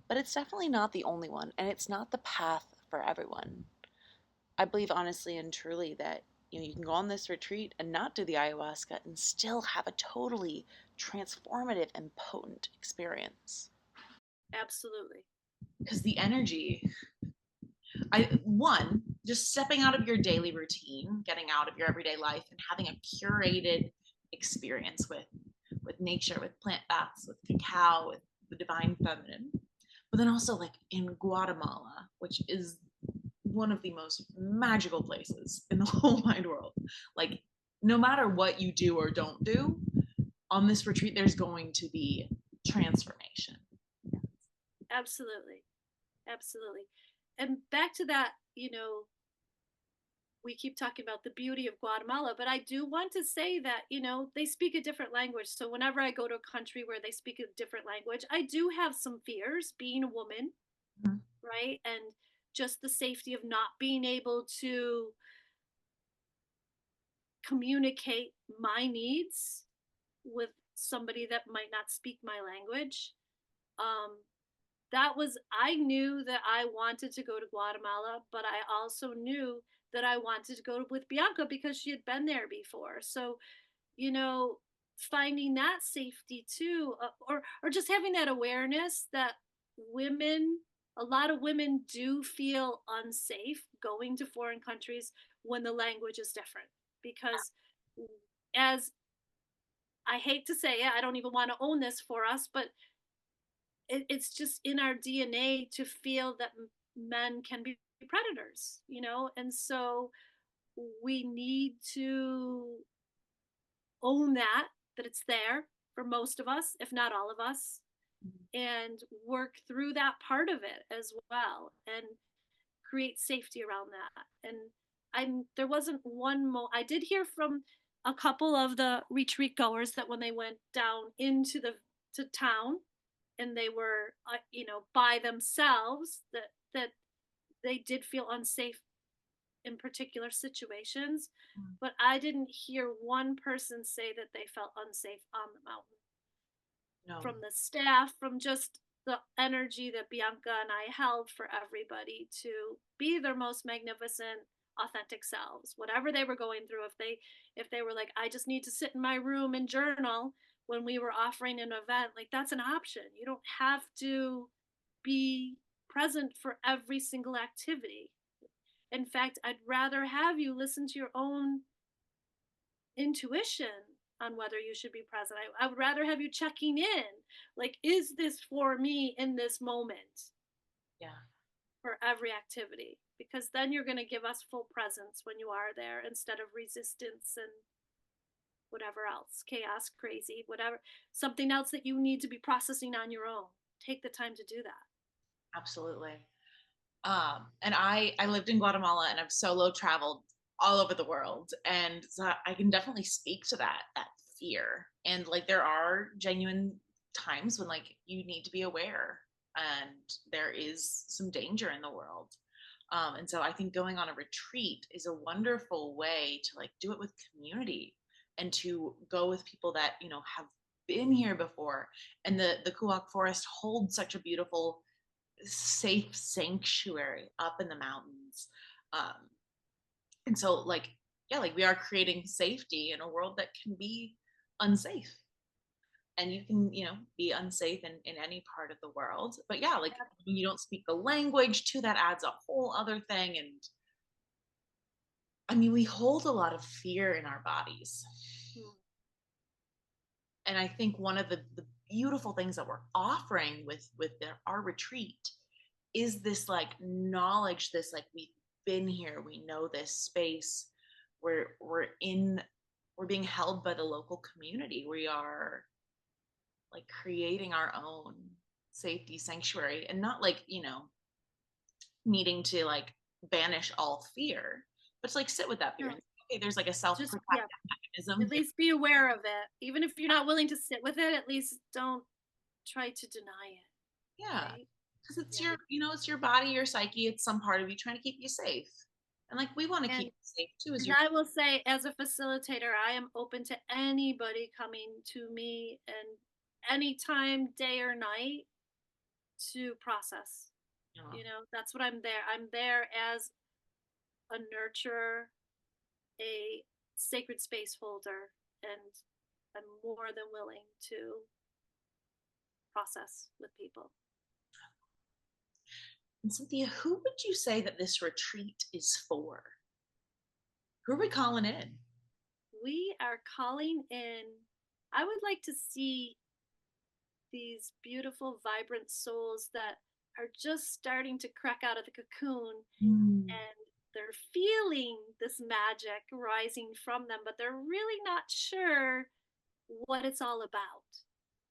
but it's definitely not the only one, and it's not the path for everyone. I believe honestly and truly that you can go on this retreat and not do the ayahuasca and still have a totally transformative and potent experience. Absolutely. Because the energy, one, just stepping out of your daily routine, getting out of your everyday life and having a curated experience with nature, with plant baths, with cacao, with the divine feminine. But then also like in Guatemala, which is one of the most magical places in the whole wide world. Like no matter what you do or don't do on this retreat, there's going to be transformation. Absolutely. Absolutely. And back to that, we keep talking about the beauty of Guatemala, but I do want to say that, they speak a different language. So whenever I go to a country where they speak a different language, I do have some fears being a woman, Mhm. right? And just the safety of not being able to communicate my needs with somebody that might not speak my language. Um, I knew that I wanted to go to Guatemala, but I also knew that I wanted to go with Bianca because she had been there before. So, you know, finding that safety too, or just having that awareness that women, a lot of women do feel unsafe going to foreign countries when the language is different. Because as I hate to say it, I don't even want to own this for us, but it's just in our DNA to feel that men can be predators, and so we need to own that it's there for most of us, if not all of us, and work through that part of it as well and create safety around that. And there wasn't I did hear from a couple of the retreat goers that when they went down into the to town and they were by themselves, that they did feel unsafe in particular situations, but I didn't hear one person say that they felt unsafe on the mountain. No. From the staff, from just the energy that Bianca and I held for everybody to be their most magnificent authentic selves, whatever they were going through. If they were like, I just need to sit in my room and journal when we were offering an event, like that's an option. You don't have to be present for every single activity. In fact, I'd rather have you listen to your own intuition on whether you should be present. I would rather have you checking in. Like, is this for me in this moment? Yeah. For every activity. Because then you're going to give us full presence when you are there instead of resistance and whatever else, chaos, crazy, whatever, something else that you need to be processing on your own. Take the time to do that. Absolutely. And I lived in Guatemala and I've solo traveled all over the world. And so I can definitely speak to that fear. And like there are genuine times when like you need to be aware and there is some danger in the world. And so I think going on a retreat is a wonderful way to like do it with community and to go with people that, have been here before. And the Kuak forest holds such a beautiful safe sanctuary up in the mountains. Um, and so like, yeah, like we are creating safety in a world that can be unsafe. And you can, be unsafe in any part of the world. But yeah, like when you don't speak the language too, that adds a whole other thing. And I mean, we hold a lot of fear in our bodies. And I think one of the beautiful things that we're offering with our retreat is this like knowledge, this like we've been here, we know this space, we're being held by the local community, we are like creating our own safety sanctuary and not like needing to like banish all fear, but to like sit with that fear and okay, there's like a self-protective mechanism. At least be aware of it, even if you're not willing to sit with it. At least don't try to deny it. Yeah. right? Because it's Yeah. your, it's your body, your psyche, it's some part of you trying to keep you safe. And like we want to keep And you safe too as and your I will say, as a facilitator, I am open to anybody coming to me and anytime, day or night, to process. uh, You know, that's what I'm there. I'm there as a nurturer, a sacred space holder, and I'm more than willing to process with people. and Cynthia, who would you say that this retreat is for? Who are we calling in? We are calling in, I would like to see these beautiful, vibrant souls that are just starting to crack out of the cocoon, Mm. and they're feeling this magic rising from them, but they're really not sure what it's all about.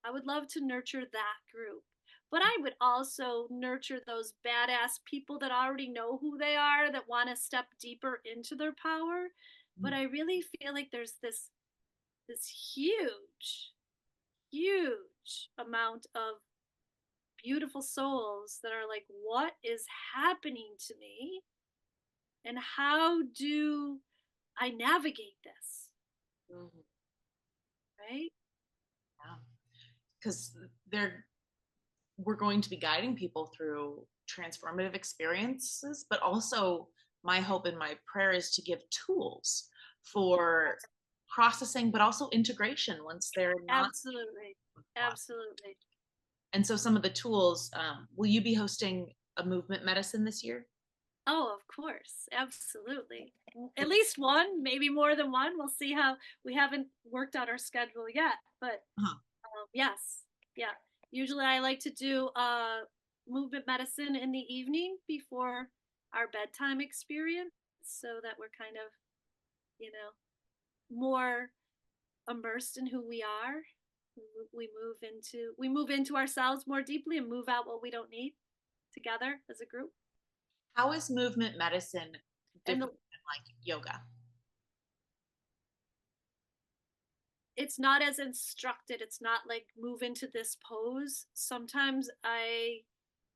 I would love to nurture that group. But I would also nurture those badass people that already know who they are, that want to step deeper into their power. But I really feel like there's this huge, huge amount of beautiful souls that are like, what is happening to me? And how do I navigate this? Mhm. Right? Yeah. Because they're we're going to be guiding people through transformative experiences, but also my hope and my prayer is to give tools for processing, but also integration once they're not. Absolutely. Absolutely. And so some of the tools, will you be hosting a movement medicine this year? Oh, of course. Absolutely. At least one, maybe more than one. We'll see how, we haven't worked out our schedule yet, but Uh-huh. yes. Yeah. Usually I like to do movement medicine in the evening before our bedtime experience so that we're kind of, you know, more immersed in who we are. We move into ourselves more deeply and move out what we don't need together as a group. How is movement medicine And different than like yoga? it's not as instructed. It's not like move into this pose. Sometimes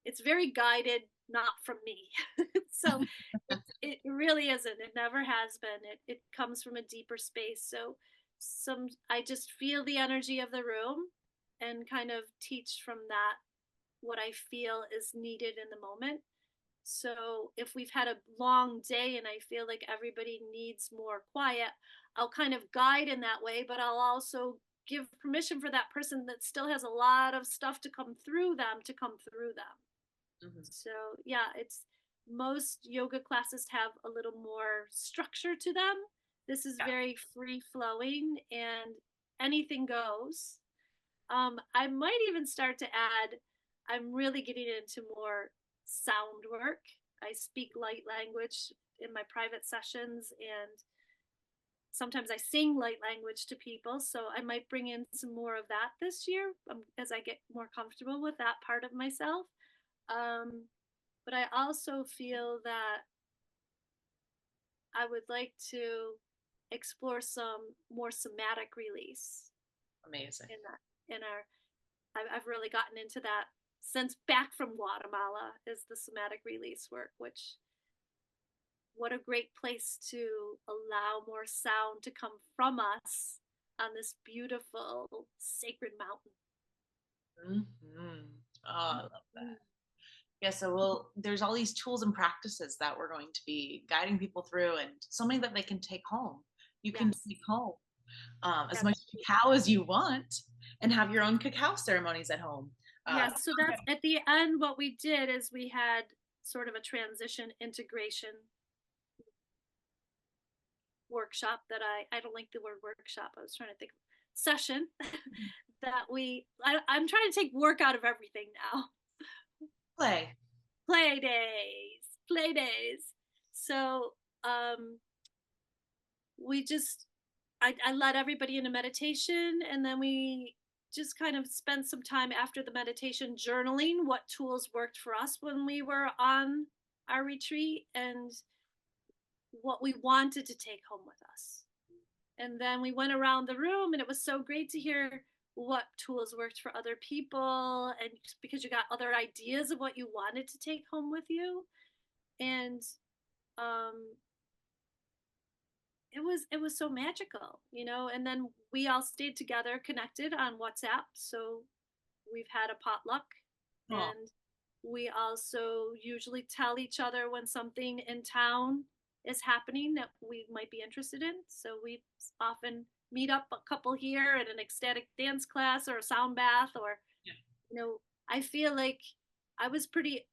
it's very guided, not from me. So it really isn't. It never has been. It comes from a deeper space. So I just feel the energy of the room and kind of teach from that what I feel is needed in the moment. So if we've had a long day and I feel like everybody needs more quiet, I'll kind of guide in that way, but I'll also give permission for that person that still has a lot of stuff to come through them to come through them. Mhm. So yeah, it's most yoga classes have a little more structure to them. This is Yeah. very free flowing and anything goes. I might even start to add, I'm really getting into more sound work. I speak light language in my private sessions, and sometimes I sing light language to people. So I might bring in some more of that this year as I get more comfortable with that part of myself. Um, but I also feel that I would like to explore some more somatic release Amazing. in that in our I've really gotten into that since back from Guatemala is the somatic release work, which what a great place to allow more sound to come from us on this beautiful sacred mountain. Mm-hmm. Oh, I love Mm-hmm. that. Yeah, so there's all these tools and practices that we're going to be guiding people through, and so many that they can take home. You can Yes. take home as much Absolutely. cacao as you want and have your own cacao ceremonies at home. Uh, Yes. So that's at the end. What we did is we had sort of a transition integration workshop that I don't like the word workshop. I was trying to think session that I'm trying to take work out of everything now. play. Play days. So we just I led everybody into meditation, and then we just kind of spent some time after the meditation journaling what tools worked for us when we were on our retreat and what we wanted to take home with us. And then we went around the room, and it was so great to hear what tools worked for other people, and because you got other ideas of what you wanted to take home with you. And um it was so magical, and then we all stayed together connected on WhatsApp. So we've had a potluck, Oh, and we also usually tell each other when something in town is happening that we might be interested in. So we often meet up a couple here at an ecstatic dance class or a sound bath, or yeah. you know I feel like I was pretty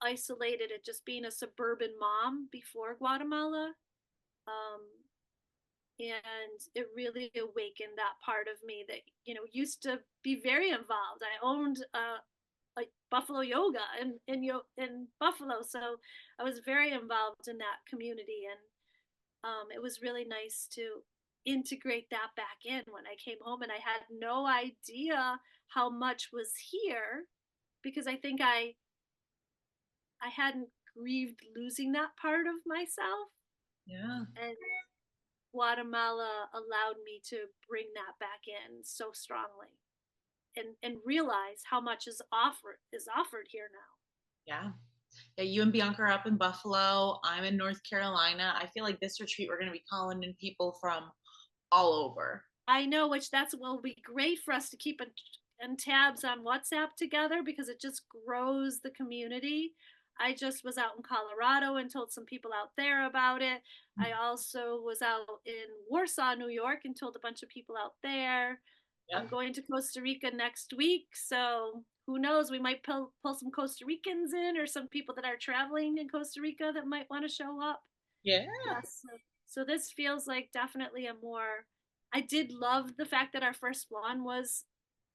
isolated at just being a suburban mom before Guatemala. um, and it really awakened that part of me that used to be very involved. I owned like Buffalo Yoga in Buffalo, so I was very involved in that community. And it was really nice to integrate that back in when I came home, and I had no idea how much was here, because I think I hadn't grieved losing that part of myself. Yeah. And Guatemala allowed me to bring that back in so strongly, and realize how much is offered here now. Yeah. Yeah, you and Bianca are up in Buffalo. I'm in North Carolina. I feel like this retreat we're going to be calling in people from all over. I know, which that's will be great for us to keep in tabs on WhatsApp together, because it just grows the community. I just was out in Colorado and told some people out there about it. I also was out in Warsaw, New York, and told a bunch of people out there. I'm Yep. going to Costa Rica next week, so who knows? We might pull some Costa Ricans in, or some people that are traveling in Costa Rica that might want to show up. Yeah. Yes. So this feels like definitely a more. I did love the fact that our first one was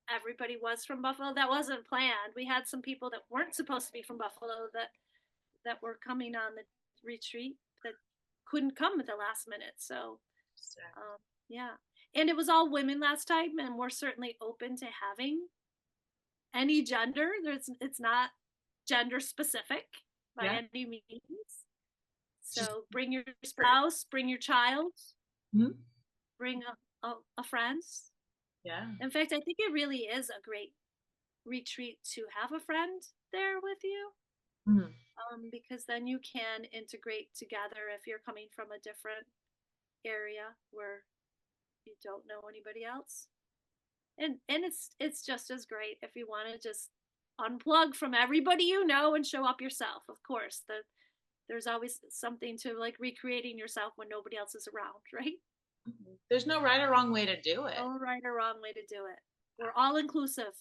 everybody was from Buffalo. That wasn't planned. We had some people that weren't supposed to be from Buffalo that were coming on the retreat that couldn't come at the last minute. So yeah, and it was all women last time, and we're certainly open to having any gender. It's not gender specific by Yeah. any means. Just So bring your spouse, bring your child, mhm. bring a friend. Yeah. In fact, I think it really is a great retreat to have a friend there with you, Mhm. because then you can integrate together if you're coming from a different area where you don't know anybody else. And it's just as great if you want to just unplug from everybody and show up yourself. Of course, there's always something to like recreating yourself when nobody else is around, right? There's no right or wrong way to do it. No right or wrong way to do it. We're all inclusive.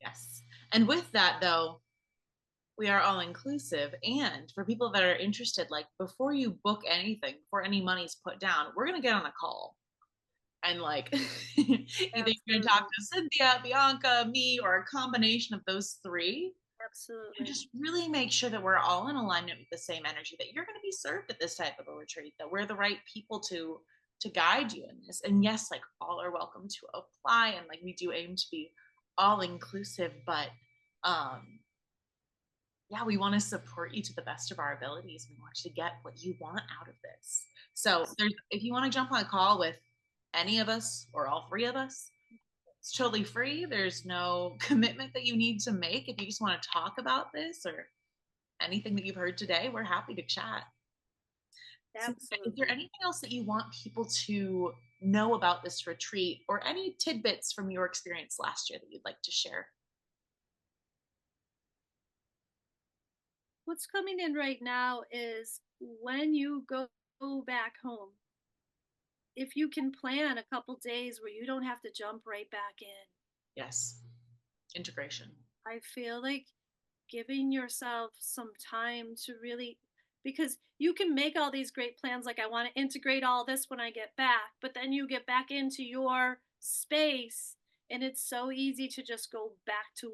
Yes. And with that, though, we are all inclusive. And for people that are interested, like before you book anything, before any money's put down, we're going to get on a call. And like, either you're going to talk Absolutely. to Cynthia, Bianca, me, or a combination of those three, and Absolutely. just really make sure that we're all in alignment with the same energy, that you're going to be served at this type of a retreat, that we're the right people to guide you in this. And yes, like all are welcome to apply, and like we do aim to be all inclusive, but um yeah, we want to support you to the best of our abilities. We want you to get what you want out of this. So Yes. there's, if you want to jump on a call with any of us or all three of us, it's totally free. There's no commitment that you need to make. If you just want to talk about this or anything that you've heard today, we're happy to chat. So, is there Absolutely. anything else that you want people to know about this retreat, or any tidbits from your experience last year that you'd like to share? What's coming in right now is when you go back home, if you can plan a couple days where you don't have to jump right back in. Yes, integration. I feel like giving yourself some time to really, because you can make all these great plans like I want to integrate all this when I get back, but then you get back into your space, and it's so easy to just go back to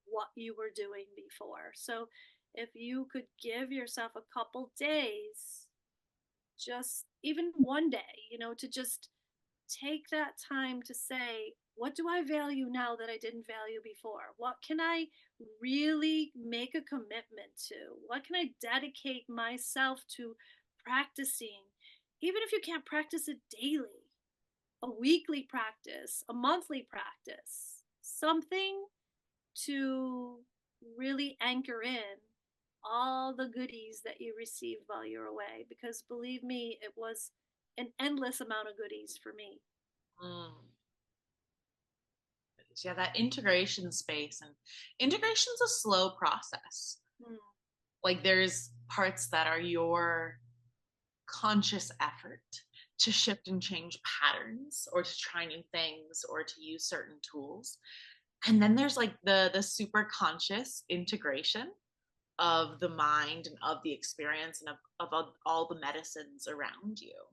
what you were doing before. So if you could give yourself a couple days, just even one day, to just take that time to say, what do I value now that I didn't value before? What can I really make a commitment to? What can I dedicate myself to practicing? Even if you can't practice it daily, a weekly practice, a monthly practice, something to really anchor in all the goodies that you received while you're away. Because believe me, it was an endless amount of goodies for me. Mm. Yeah, that integration space, and integration is a slow process. Mm. Like there's parts that are your conscious effort to shift and change patterns or to try new things or to use certain tools. And then there's like the super conscious integration of the mind and of the experience and of all the medicines around you.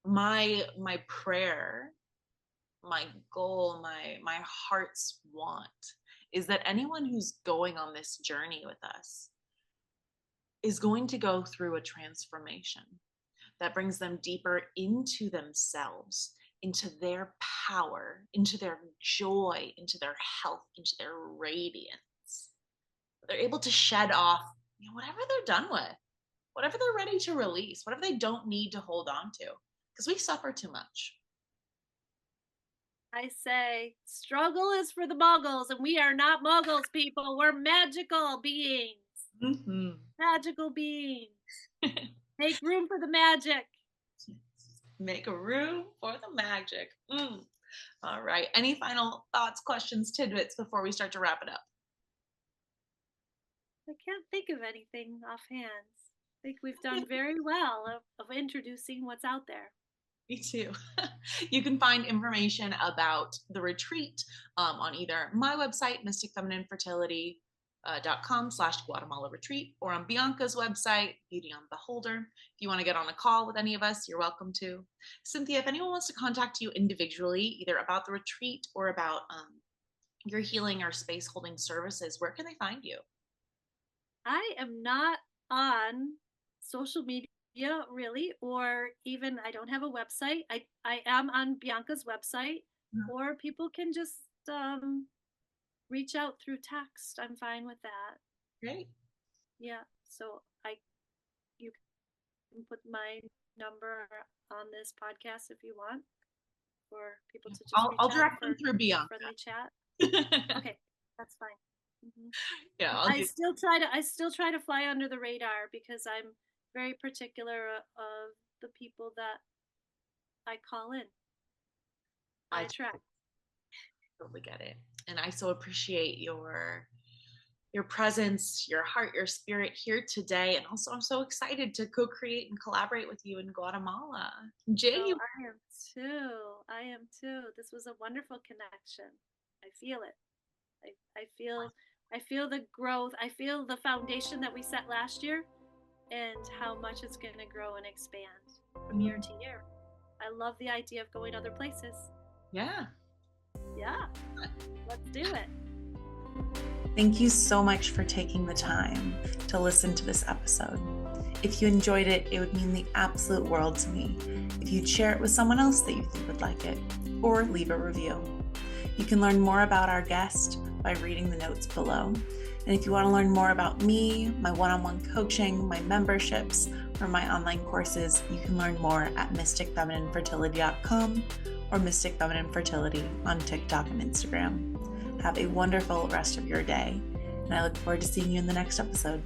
My prayer, my goal, my heart's want is that anyone who's going on this journey with us is going to go through a transformation that brings them deeper into themselves, into their power, into their joy, into their health, into their radiance. They're able to shed off, whatever they're done with, whatever they're ready to release, whatever they don't need to hold on to, because we suffer too much. I say, struggle is for the muggles, and we are not muggles, people. We're magical beings. Mm-hmm. Magical beings. Make room for the magic. Make a room for the magic. All right. Any final thoughts, questions, tidbits before we start to wrap it up? I can't think of anything offhand. I think we've done very well of introducing what's out there. Me too. You can find information about the retreat on either my website, mysticfemininefertility.com/Guatemala Retreat, or on Bianca's website, Beauty on Beholder. If you want to get on a call with any of us, you're welcome to. Cynthia, if anyone wants to contact you individually, either about the retreat or about your healing or space holding services, where can they find you? I am not on social media really, or even I don't have a website. I am on Bianca's website, or people can just reach out through text. I'm fine with that. Great. Yeah, so you can put my number on this podcast if you want, for people to just I'll direct them through Bianca. Friendly chat. Okay, that's fine. Mm-hmm. Yeah, I still try to fly under the radar, because I'm very particular of the people that I call in. I attract. Totally get it. And I so appreciate your presence, your heart, your spirit here today. And also I'm so excited to co-create and collaborate with you in Guatemala. I am too. This was a wonderful connection. I feel it. I feel the growth. I feel the foundation that we set last year, and how much it's going to grow and expand from year to year. I love the idea of going other places. Yeah. Let's do it. Thank you so much for taking the time to listen to this episode. If you enjoyed it, it would mean the absolute world to me if you'd share it with someone else that you think would like it, or leave a review. You can learn more about our guest by reading the notes below. And if you want to learn more about me, my one-on-one coaching, my memberships, or my online courses, you can learn more at mysticfemininefertility.com or Mystic Feminine Fertility on TikTok and Instagram. Have a wonderful rest of your day, and I look forward to seeing you in the next episode.